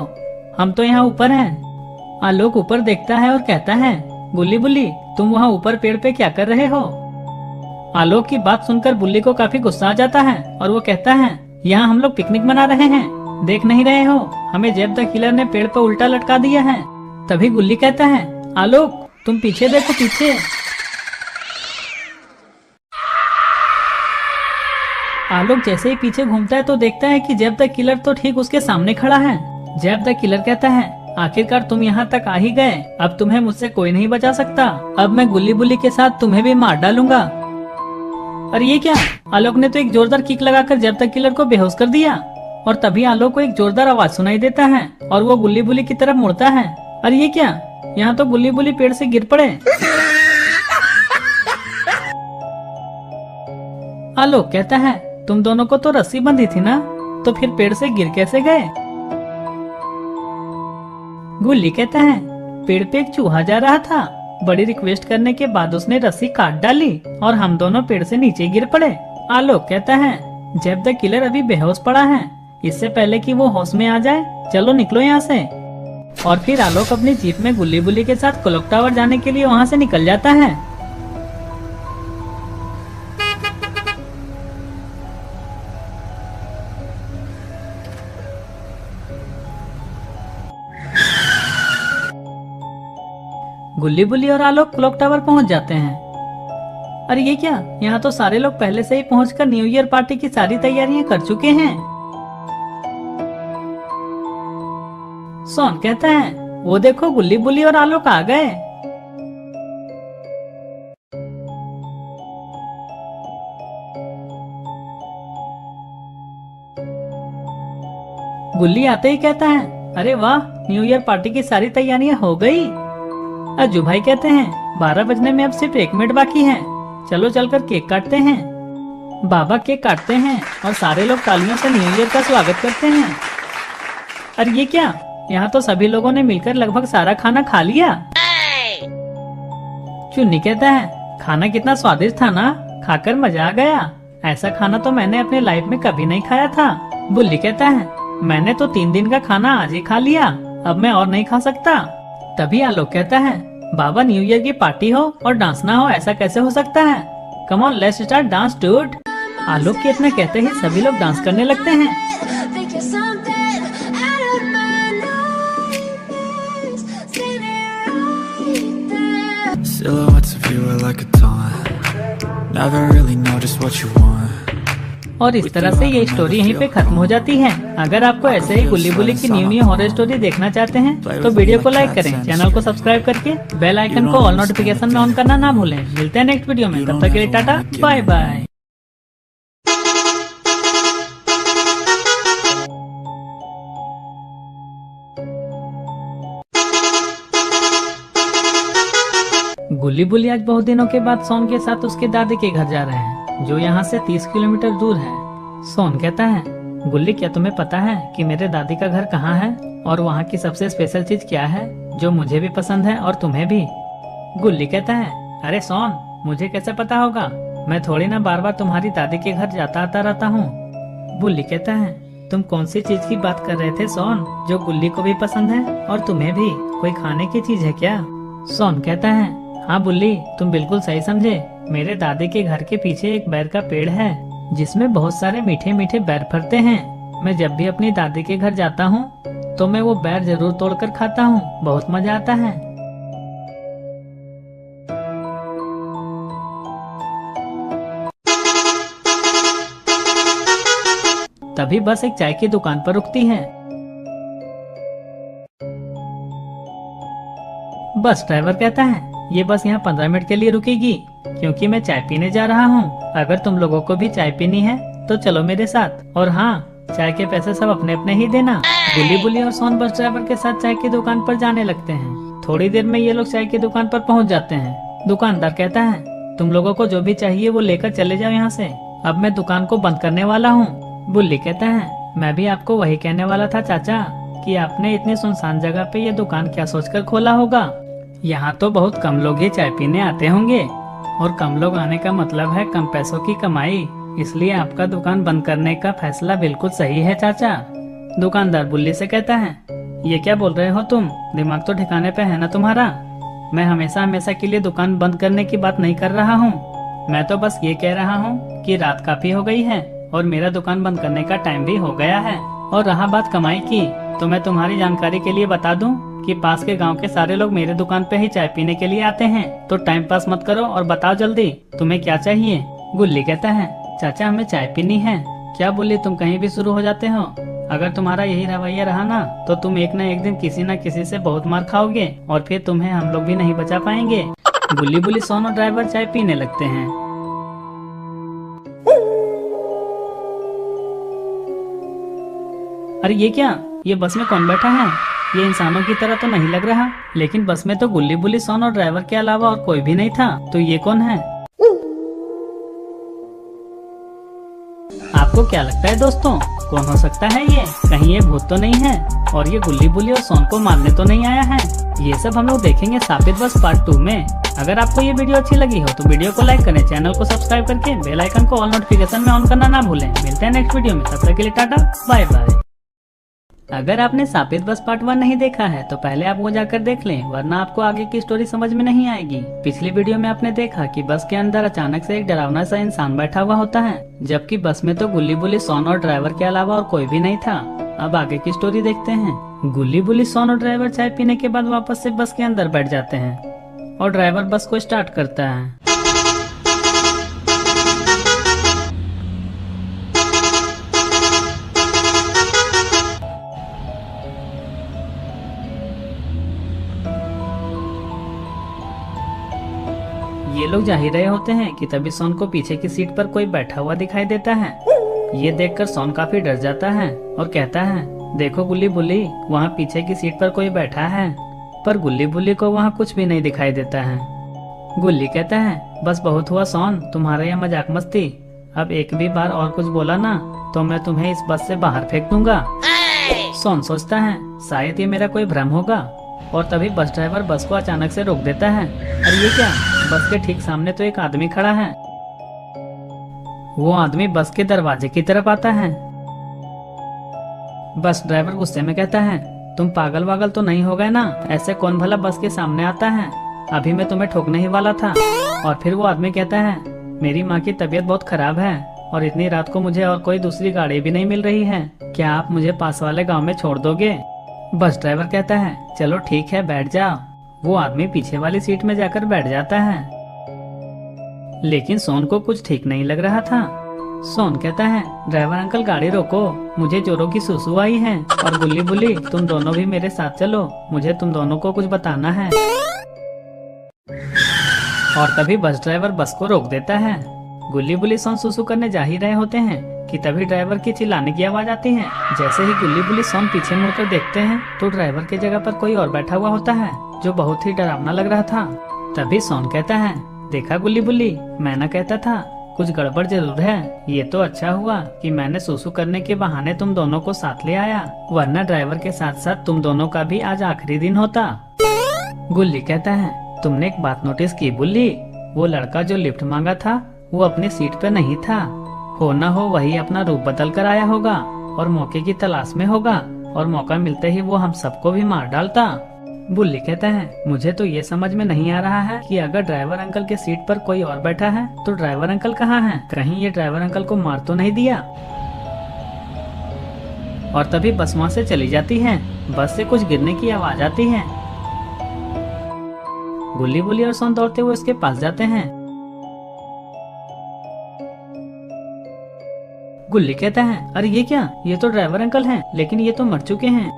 S1: हम तो यहाँ ऊपर हैं। आलोक ऊपर देखता है और कहता है, गुल्ली बुल्ली तुम वहाँ ऊपर पेड़ पे क्या कर रहे हो। आलोक की बात सुनकर बुल्ली को काफी गुस्सा आ जाता है और वो कहता है, यहाँ हम लोग पिकनिक मना रहे हैं, देख नहीं रहे हो हमें जेब द किलर ने पेड़ पर उल्टा लटका दिया है। तभी गुल्ली कहता है, आलोक तुम पीछे देखो पीछे। आलोक जैसे ही पीछे घूमता है तो देखता है कि जेब द किलर तो ठीक उसके सामने खड़ा है। जेब द किलर कहता है, आखिरकार तुम यहाँ तक आ ही गए, अब तुम्हें मुझसे कोई नहीं बचा सकता। अब मैं गुल्ली बुल्ली के साथ तुम्हें भी मार डालूंगा। और ये क्या, आलोक ने तो एक जोरदार किक लगाकर जेब द किलर को बेहोश कर दिया। और तभी आलोक को एक जोरदार आवाज सुनाई देता है और वो गुल्ली बुल्ली की तरफ मुड़ता है। और ये क्या, यहाँ तो गुल्ली बुल्ली पेड़ से गिर पड़े। आलोक कहता है, तुम दोनों को तो रस्सी बंधी थी ना, तो फिर पेड़ से गिर कैसे गए। गुल्ली कहता है, पेड़ पे एक चूहा जा रहा था, बड़ी रिक्वेस्ट करने के बाद उसने रस्सी काट डाली और हम दोनों पेड़ से नीचे गिर पड़े। आलोक कहता है, जेब द किलर अभी बेहोश पड़ा है, इससे पहले कि वो होश में आ जाए चलो निकलो यहाँ से। और फिर आलोक अपनी जीप में गुल्ली बुल्ली के साथ क्लॉक टावर जाने के लिए वहाँ से निकल जाता है। गुल्ली बुल्ली और आलोक क्लॉक टावर पहुंच जाते हैं। अरे ये क्या, यहाँ तो सारे लोग पहले से ही पहुंचकर न्यू ईयर पार्टी की सारी तैयारियां कर चुके हैं। सोन कहता है, वो देखो गुल्ली बुल्ली और आलोक आ गए। गुल्ली आते ही कहता है, अरे वाह, न्यू ईयर पार्टी की सारी तैयारियां हो गई। अज्जू भाई कहते हैं, 12 बजने में अब सिर्फ 1 मिनट बाकी है, चलो चलकर केक काटते हैं। बाबा केक काटते हैं और सारे लोग तालियों से न्यू ईयर का स्वागत करते हैं। अरे ये क्या, यहाँ तो सभी लोगों ने मिलकर लगभग सारा खाना खा लिया। चुन्नी कहता है, खाना कितना स्वादिष्ट था ना, खाकर मजा आ गया, ऐसा खाना तो मैंने अपने लाइफ में कभी नहीं खाया था। बुल्ली कहता है, मैंने तो 3 दिन का खाना आज ही खा लिया, अब मैं और नहीं खा सकता। तभी आलोक कहता है, बाबा न्यू ईयर की पार्टी हो और डांस ना हो, ऐसा कैसे हो सकता है। Come on let's start dance dude. Alok के इतना कहते ही सभी लोग डांस करने लगते हैं।
S3: Silhouettes of you are like a taunt. Never really know just what you want.
S1: और इस तरह से ये स्टोरी यहीं पे खत्म हो जाती है। अगर आपको ऐसे ही गुल्ली बुल्ली की न्यू हॉरर स्टोरी देखना चाहते हैं तो वीडियो को लाइक करें, चैनल को सब्सक्राइब करके बेल आइकन को ऑल नोटिफिकेशन में ऑन करना ना भूलें। मिलते हैं नेक्स्ट वीडियो में, तब तक के लिए टाटा बाय बाय। गुल्ली बुल्ली आज बहुत दिनों के बाद सोन के साथ उसके दादी के घर जा रहे हैं, जो यहाँ से 30 किलोमीटर दूर है। सोन कहता है, गुल्ली क्या तुम्हें पता है कि मेरे दादी का घर कहाँ है और वहाँ की सबसे स्पेशल चीज क्या है जो मुझे भी पसंद है और तुम्हें भी। गुल्ली कहता है, अरे सोन मुझे कैसे पता होगा, मैं थोड़ी ना बार बार तुम्हारी दादी के घर जाता आता रहता हूँ। गुल्ली कहता है, तुम कौन सी चीज की बात कर रहे थे सोन, जो गुल्ली को भी पसंद है और तुम्हें भी, कोई खाने की चीज है क्या। सोन कहता है, हाँ बुल्ली तुम बिल्कुल सही समझे, मेरे दादी के घर के पीछे एक बैर का पेड़ है जिसमें बहुत सारे मीठे मीठे बैर फरते हैं। मैं जब भी अपनी दादी के घर जाता हूँ तो मैं वो बैर जरूर तोड़कर खाता हूँ, बहुत मजा आता है। तभी बस एक चाय की दुकान पर रुकती है। बस ड्राइवर कहता है, ये बस यहाँ 15 मिनट के लिए रुकेगी क्योंकि मैं चाय पीने जा रहा हूँ। अगर तुम लोगों को भी चाय पीनी है तो चलो मेरे साथ, और हाँ चाय के पैसे सब अपने अपने ही देना। गुल्ली बुल्ली और सोन बस ड्राइवर के साथ चाय की दुकान पर जाने लगते हैं। थोड़ी देर में ये लोग चाय की दुकान पर पहुंच जाते हैं। दुकानदार कहता है, तुम लोगों को जो भी चाहिए वो लेकर चले जाओ यहाँ से, अब मैं दुकान को बंद करने वाला हूँ। बुल्ली कहता है, मैं भी आपको वही कहने वाला था चाचा कि आपने इतनी सुनसान जगह पे ये दुकान क्या सोचकर खोला होगा। यहाँ तो बहुत कम लोग ही चाय पीने आते होंगे और कम लोग आने का मतलब है कम पैसों की कमाई, इसलिए आपका दुकान बंद करने का फैसला बिल्कुल सही है चाचा। दुकानदार बुल्ली से कहता है, ये क्या बोल रहे हो तुम, दिमाग तो ठिकाने पे है ना तुम्हारा। मैं हमेशा हमेशा के लिए दुकान बंद करने की बात नहीं कर रहा हूँ, मैं तो बस ये कह रहा हूँ कि रात काफी हो गई है और मेरा दुकान बंद करने का टाइम भी हो गया है। और रहा बात कमाई की, तो मैं तुम्हारी जानकारी के लिए बता दूं कि पास के गांव के सारे लोग मेरे दुकान पे ही चाय पीने के लिए आते हैं, तो टाइम पास मत करो और बताओ जल्दी तुम्हें क्या चाहिए। गुल्ली कहता है, चाचा हमें चाय पीनी है। क्या बुल्ली, तुम कहीं भी शुरू हो जाते हो, अगर तुम्हारा यही रवैया रहा ना तो तुम एक न एक दिन किसी न किसी से बहुत मार खाओगे और फिर तुम्हें हम लोग भी नहीं बचा पाएंगे। गुल्ली बुल्ली सोन और ड्राइवर चाय पीने लगते हैं। अरे ये क्या, ये बस में कौन बैठा है, ये इंसानों की तरह तो नहीं लग रहा, लेकिन बस में तो गुल्ली बुल्ली सोन और ड्राइवर के अलावा और कोई भी नहीं था, तो ये कौन है। आपको क्या लगता है दोस्तों, कौन हो सकता है ये, कहीं ये भूत तो नहीं है और ये गुल्ली बुल्ली और सोन को मारने तो नहीं आया है। ये सब हम लोग देखेंगे शापित बस पार्ट 2 में। अगर आपको ये वीडियो अच्छी लगी हो तो वीडियो को लाइक करें, चैनल को सब्सक्राइब करके बेल आइकन को ऑल नोटिफिकेशन में ऑन करना ना भूलें। मिलते हैं नेक्स्ट वीडियो में, तब तक के लिए टाटा बाय बाय। अगर आपने शापित बस पार्ट 1 नहीं देखा है तो पहले आप वो जाकर देख लें, वरना आपको आगे की स्टोरी समझ में नहीं आएगी। पिछली वीडियो में आपने देखा कि बस के अंदर अचानक से एक डरावना सा इंसान बैठा हुआ होता है, जबकि बस में तो गुल्ली बुल्ली सोन और ड्राइवर के अलावा और कोई भी नहीं था। अब आगे की स्टोरी देखते हैं। गुल्ली बुल्ली सोन और ड्राइवर चाय पीने के बाद वापस से बस के अंदर बैठ जाते हैं और ड्राइवर बस को स्टार्ट करता है। ये लोग जा ही रहे होते हैं कि तभी सोन को पीछे की सीट पर कोई बैठा हुआ दिखाई देता है। ये देखकर सोन काफी डर जाता है और कहता है, देखो गुल्ली बुल्ली, वहाँ पीछे की सीट पर कोई बैठा है। पर गुल्ली बुल्ली को वहाँ कुछ भी नहीं दिखाई देता है। गुल्ली कहता है, बस बहुत हुआ सोन, तुम्हारा यह मजाक मस्ती, अब एक भी बार और कुछ बोला ना तो मैं तुम्हें इस बस से बाहर फेंक दूंगा। सोन सोचता है शायद ये मेरा कोई भ्रम होगा, और तभी बस ड्राइवर बस को अचानक से रोक देता है। और ये क्या, बस के ठीक सामने तो एक आदमी खड़ा है। वो आदमी बस के दरवाजे की तरफ आता है। बस ड्राइवर गुस्से में कहता है, तुम पागल वागल तो नहीं हो गए ना, ऐसे कौन भला बस के सामने आता है, अभी मैं तुम्हें ठोकने ही वाला था। और फिर वो आदमी कहता है, मेरी माँ की तबीयत बहुत खराब है और इतनी रात को मुझे और कोई दूसरी गाड़ी भी नहीं मिल रही है, क्या आप मुझे पास वाले गाँव में छोड़ दोगे। बस ड्राइवर कहता है, चलो ठीक है बैठ जाओ। वो आदमी पीछे वाली सीट में जाकर बैठ जाता है, लेकिन सोन को कुछ ठीक नहीं लग रहा था। सोन कहता है, ड्राइवर अंकल गाड़ी रोको, मुझे जोरों की सुसु आई है, और गुल्ली बुल्ली तुम दोनों भी मेरे साथ चलो, मुझे तुम दोनों को कुछ बताना है। और तभी बस ड्राइवर बस को रोक देता है। गुल्ली बुल्ली सोन सुसु करने जा ही रहे होते हैं कि तभी ड्राइवर की चिल्लाने की आवाज आती है। जैसे ही गुल्ली बुल्ली सोन पीछे मुड़कर देखते हैं तो ड्राइवर की जगह पर कोई और बैठा हुआ होता है, जो बहुत ही डरावना लग रहा था। तभी सोन कहता है, देखा गुल्ली बुल्ली, मैं ना कहता था कुछ गड़बड़ जरूर है। ये तो अच्छा हुआ कि मैंने सुसु करने के बहाने तुम दोनों को साथ ले आया, वरना ड्राइवर के साथ साथ तुम दोनों का भी आज आखिरी दिन होता। गुल्ली कहता है, तुमने एक बात नोटिस की बुल्ली, वो लड़का जो लिफ्ट मांगा था वो अपनी सीट पे नहीं था, हो न हो वही अपना रूप बदल कर आया होगा और मौके की तलाश में होगा, और मौका मिलते ही वो हम सबको भी मार डालता। बुल्ली कहता है, मुझे तो ये समझ में नहीं आ रहा है कि अगर ड्राइवर अंकल के सीट पर कोई और बैठा है तो ड्राइवर अंकल कहाँ हैं? कहीं ये ड्राइवर अंकल को मार तो नहीं दिया। और तभी बस वहाँ से चली जाती है। बस से कुछ गिरने की आवाज आती है। गुल्ली बुल्ली और सोन दौड़ते हुए उसके पास जाते हैं। गुल्ली कहता है, अरे ये क्या, ये तो ड्राइवर अंकल हैं, लेकिन ये तो मर चुके हैं।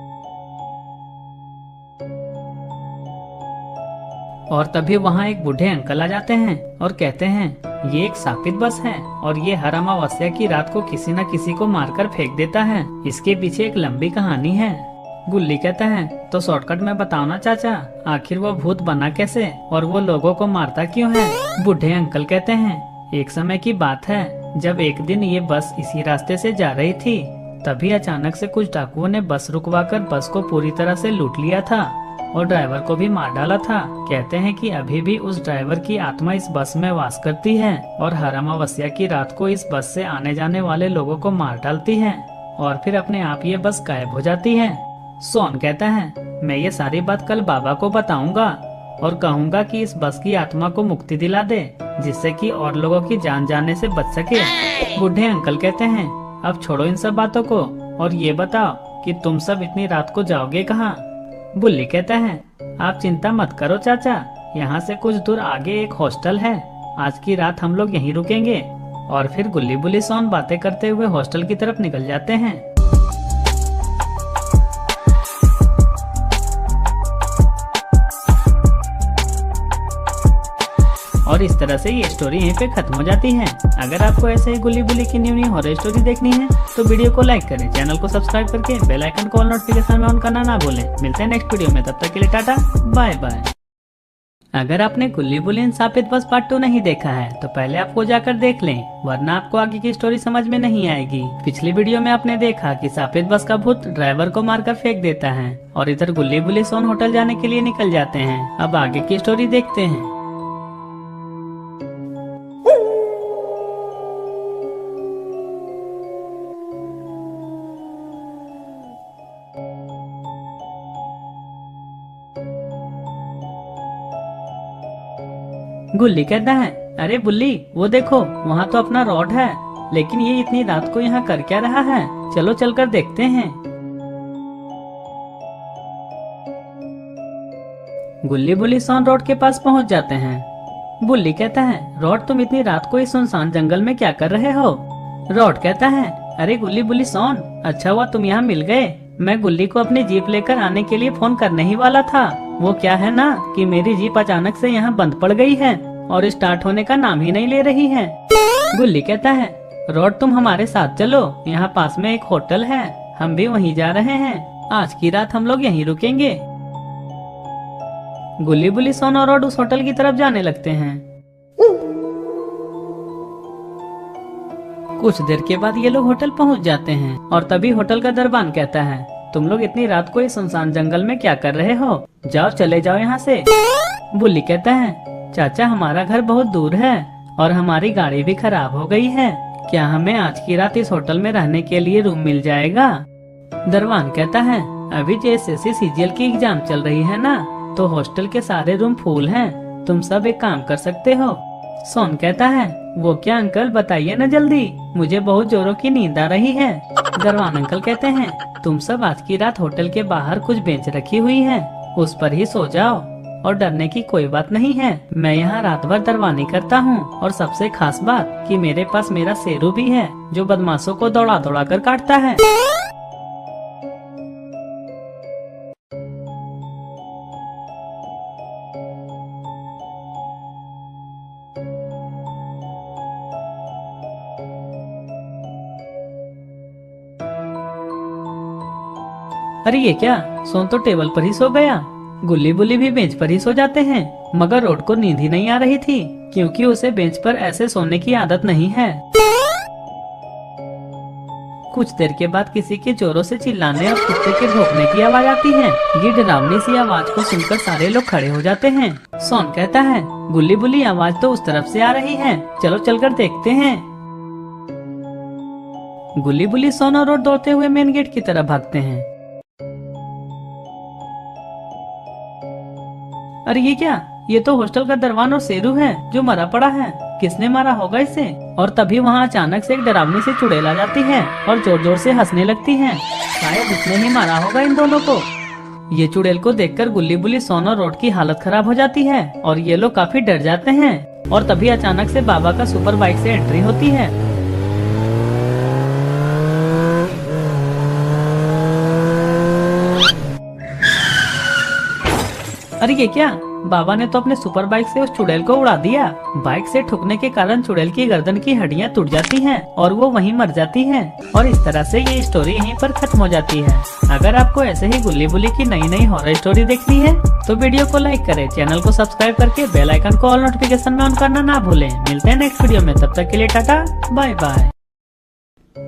S1: और तभी वहाँ एक बूढ़े अंकल आ जाते हैं और कहते हैं ये एक शापित बस है और ये हर अमावस्या की रात को किसी न किसी को मारकर फेंक देता है। इसके पीछे एक लंबी कहानी है। गुल्ली कहता है तो शॉर्टकट में बताओ ना चाचा, आखिर वो भूत बना कैसे और वो लोगों को मारता क्यों है। बूढ़े अंकल कहते हैं एक समय की बात है, जब एक दिन ये बस इसी रास्ते से जा रही थी, तभी अचानक से कुछ डाकुओं ने बस रुकवाकर बस को पूरी तरह से लूट लिया था और ड्राइवर को भी मार डाला था। कहते हैं कि अभी भी उस ड्राइवर की आत्मा इस बस में वास करती है और हर अमावस्या की रात को इस बस से आने जाने वाले लोगों को मार डालती है और फिर अपने आप ये बस गायब हो जाती है। सोन कहता है मैं ये सारी बात कल बाबा को बताऊंगा और कहूंगा कि इस बस की आत्मा को मुक्ति दिला दे, जिससे कि और लोगों की जान जाने से बच सके। बूढ़े अंकल कहते हैं अब छोड़ो इन सब बातों को और ये बताओ कि तुम सब इतनी रात को जाओगे कहाँ। बुल्ली कहता है आप चिंता मत करो चाचा, यहाँ से कुछ दूर आगे एक हॉस्टल है, आज की रात हम लोग यहीं रुकेंगे। और फिर गुल्ली बुल्ली सोन बातें करते हुए हॉस्टल की तरफ निकल जाते हैं। और इस तरह से ये स्टोरी यहीं पे खत्म हो जाती है। अगर आपको ऐसे ही गुल्ली बुल्ली की न्यू हॉरर स्टोरी देखनी है तो वीडियो को लाइक करें, चैनल को सब्सक्राइब करके बेल आइकन को ऑल नोटिफिकेशन में ऑन करना ना भूलें। मिलते हैं नेक्स्ट वीडियो में, तब तक के लिए टाटा बाय बाय। अगर आपने गुल्ली बुल्ली शापित बस पार्ट 2 नहीं देखा है तो पहले आपको जाकर देख लें, वरना आपको आगे की स्टोरी समझ में नहीं आएगी। पिछली वीडियो में आपने देखा कि शापित बस का भूत ड्राइवर को मारकर फेंक देता है और इधर गुल्ली बुल्ली सोन होटल जाने के लिए निकल जाते हैं। अब आगे की स्टोरी देखते हैं। गुल्ली कहता है अरे बुल्ली वो देखो वहाँ तो अपना रॉड है, लेकिन ये इतनी रात को यहाँ कर क्या रहा है, चलो चलकर देखते हैं। गुल्ली बुल्ली सोन रोड के पास पहुँच जाते हैं। बुल्ली कहता है रॉड तुम इतनी रात को इस सुनसान जंगल में क्या कर रहे हो। रॉड कहता है अरे गुल्ली बुल्ली सोन, अच्छा हुआ तुम यहाँ मिल गए, मैं गुल्ली को अपनी जीप लेकर आने के लिए फोन करने ही वाला था। वो क्या है ना कि मेरी जीप अचानक से यहाँ बंद पड़ गई है और स्टार्ट होने का नाम ही नहीं ले रही है। गुल्ली कहता है रॉड तुम हमारे साथ चलो, यहाँ पास में एक होटल है, हम भी वहीं जा रहे हैं, आज की रात हम लोग यहीं रुकेंगे। गुल्ली बुल्ली सोन और रॉड उस होटल की तरफ जाने लगते हैं। कुछ देर के बाद ये लोग होटल पहुंच जाते हैं और तभी होटल का दरबान कहता है तुम लोग इतनी रात को इस सुनसान जंगल में क्या कर रहे हो, जाओ चले जाओ यहाँ से। बुल्ली कहता है चाचा हमारा घर बहुत दूर है और हमारी गाड़ी भी खराब हो गई है, क्या हमें आज की रात इस होटल में रहने के लिए रूम मिल जाएगा। दरबान कहता है अभी जैसे सीजीएल की एग्जाम चल रही है ना, तो हॉस्टल के सारे रूम फुल हैं, तुम सब एक काम कर सकते हो। सोन कहता है वो क्या अंकल बताइए न जल्दी, मुझे बहुत जोरों की नींद आ रही है। दरबान अंकल कहते हैं तुम सब आज की रात होटल के बाहर कुछ बेंच रखी हुई है, उस पर ही सो जाओ और डरने की कोई बात नहीं है। मैं यहाँ रात भर दरवानी करता हूँ और सबसे खास बात कि मेरे पास मेरा शेरू भी है जो बदमाशों को दौड़ा दौड़ा कर काटता है। अरे ये क्या, सोन तो टेबल पर ही सो गया। गुल्ली बुल्ली भी बेंच पर ही सो जाते हैं, मगर रोड को नींद ही नहीं आ रही थी क्योंकि उसे बेंच पर ऐसे सोने की आदत नहीं है। कुछ देर के बाद किसी के जोरों से चिल्लाने और कुत्ते के भौंकने की आवाज आती है। ये डरावनी सी आवाज को सुनकर सारे लोग खड़े हो जाते हैं। सोन कहता है गुल्ली बुल्ली आवाज तो उस तरफ से आ रही है, चलो चलकर देखते हैं। गुल्ली बुल्ली सोन और रोड दौड़ते हुए मेन गेट की तरफ भागते हैं। अरे ये क्या, ये तो हॉस्टल का दरबान और शेरू है जो मरा पड़ा है, किसने मारा होगा इसे। और तभी वहाँ अचानक से एक डरावनी सी चुड़ैल आ जाती है और जोर जोर से हंसने लगती है, शायद इसने ही मारा होगा इन दोनों को। ये चुड़ैल को देखकर गुल्ली बुल्ली सोन और रोड की हालत खराब हो जाती है और ये लोग काफी डर जाते हैं। और तभी अचानक से बाबा का सुपर बाइक से एंट्री होती है। अरे ये क्या, बाबा ने तो अपने सुपर बाइक से उस चुड़ैल को उड़ा दिया। बाइक से ठुकने के कारण चुड़ैल की गर्दन की हड्डियां टूट जाती हैं और वो वहीं मर जाती हैं और इस तरह से ये स्टोरी यहीं पर खत्म हो जाती है। अगर आपको ऐसे ही गुल्ली बुल्ली की नई नई हॉरर स्टोरी देखनी है तो वीडियो को लाइक करें, चैनल को सब्सक्राइब करके बेल आइकन को ऑल नोटिफिकेशन में ऑन करना ना भूलें। मिलते हैं नेक्स्ट वीडियो में, तब तक के लिए टाटा बाय बाय।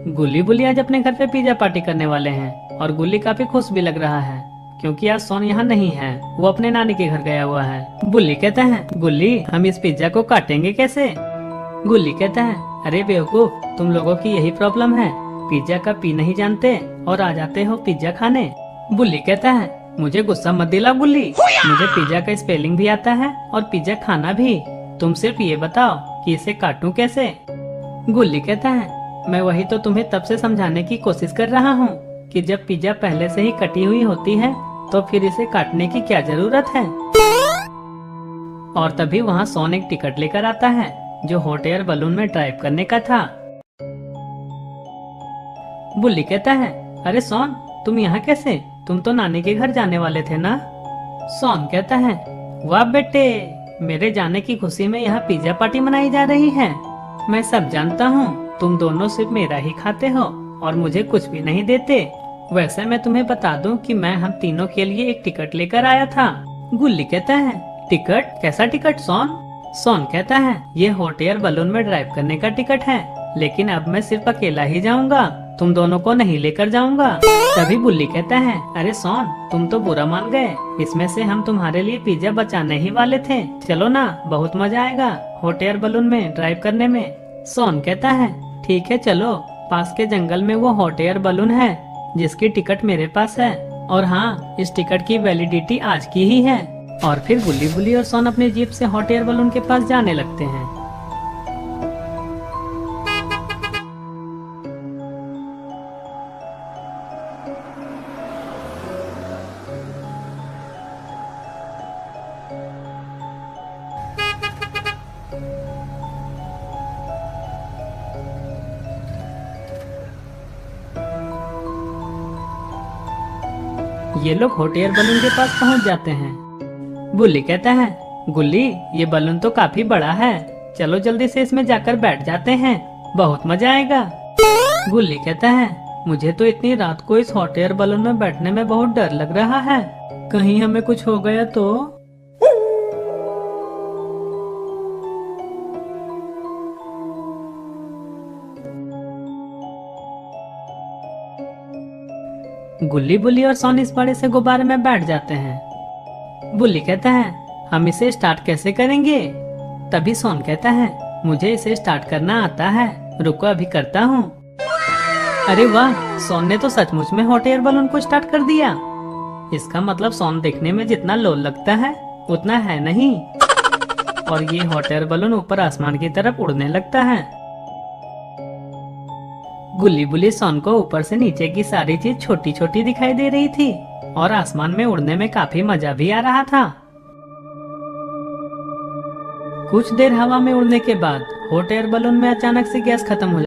S1: गुल्ली बुल्ली आज अपने घर पे पिज्जा पार्टी करने वाले हैं और गुल्ली काफी खुश भी लग रहा है क्योंकि आज सोन यहाँ नहीं है, वो अपने नानी के घर गया हुआ है। बुल्ली कहता है, गुल्ली हम इस पिज्जा को काटेंगे कैसे? गुल्ली कहता है, अरे बेवकूफ, तुम लोगों की यही प्रॉब्लम है, पिज्जा का पी नहीं जानते और आ जाते हो पिज्जा खाने। बुल्ली कहता है, मुझे गुस्सा मत दिला गुल्ली, मुझे पिज्जा का स्पेलिंग भी आता है और पिज्जा खाना भी। तुम सिर्फ ये बताओ कि इसे काटूं कैसे? गुल्ली कहता है, मैं वही तो तुम्हें तब से समझाने की कोशिश कर रहा हूँ कि जब पिज्जा पहले से ही कटी हुई होती है तो फिर इसे काटने की क्या जरूरत है। और तभी वहाँ सोन एक टिकट लेकर आता है जो हॉट एयर बलून में ड्राइव करने का था। बुल्ली कहता है, अरे सोन, तुम यहाँ कैसे? तुम तो नानी के घर जाने वाले थे ना? सोन कहता है, वाह बेटे, मेरे जाने की खुशी में यहाँ पिज्जा पार्टी मनाई जा रही है। मैं सब जानता हूँ, तुम दोनों सिर्फ मेरा ही खाते हो और मुझे कुछ भी नहीं देते। वैसे मैं तुम्हें बता दूं कि मैं हम तीनों के लिए एक टिकट लेकर आया था। गुल्ली कहता है, टिकट? कैसा टिकट सोन? सोन कहता है, ये हॉट एयर बलून में ड्राइव करने का टिकट है, लेकिन अब मैं सिर्फ अकेला ही जाऊंगा, तुम दोनों को नहीं लेकर जाऊंगा। तभी बुल्ली कहता है, अरे सोन, तुम तो बुरा मान गए, इसमें से हम तुम्हारे लिए पिज्जा बचाने ही वाले थे। चलो ना, बहुत मजा आएगा हॉट एयर बलून में ड्राइव करने में। सोन कहता है, ठीक है चलो, पास के जंगल में वो हॉट एयर बलून है जिसकी टिकट मेरे पास है, और हाँ, इस टिकट की वैलिडिटी आज की ही है। और फिर गुल्ली बुल्ली और सोन अपनी जीप से हॉट एयर बलून के पास जाने लगते हैं। ये लोग हॉट एयर बलून के पास पहुंच जाते हैं। बुल्ली कहता है, गुल्ली, ये बलून तो काफी बड़ा है, चलो जल्दी से इसमें जाकर बैठ जाते हैं, बहुत मजा आएगा। गुल्ली कहता है, मुझे तो इतनी रात को इस हॉट एयर बलून में बैठने में बहुत डर लग रहा है, कहीं हमें कुछ हो गया तो? गुल्ली बुल्ली और सोन इस बड़े से गुब्बारे में बैठ जाते हैं। बुल्ली कहता है, हम इसे स्टार्ट कैसे करेंगे? तभी सोन कहता है, मुझे इसे स्टार्ट करना आता है, रुको अभी करता हूँ। अरे वाह, सोन ने तो सचमुच में हॉट एयर बलून को स्टार्ट कर दिया। इसका मतलब सोन देखने में जितना लोल लगता है उतना है नहीं, और ये हॉट एयर बलून ऊपर आसमान की तरफ उड़ने लगता है। गुल्ली बुल्ली सोन को ऊपर से नीचे की सारी चीज छोटी छोटी दिखाई दे रही थी और आसमान में उड़ने में काफी मजा भी आ रहा था। कुछ देर हवा में उड़ने के बाद हॉट एयर बलून में अचानक से गैस खत्म हो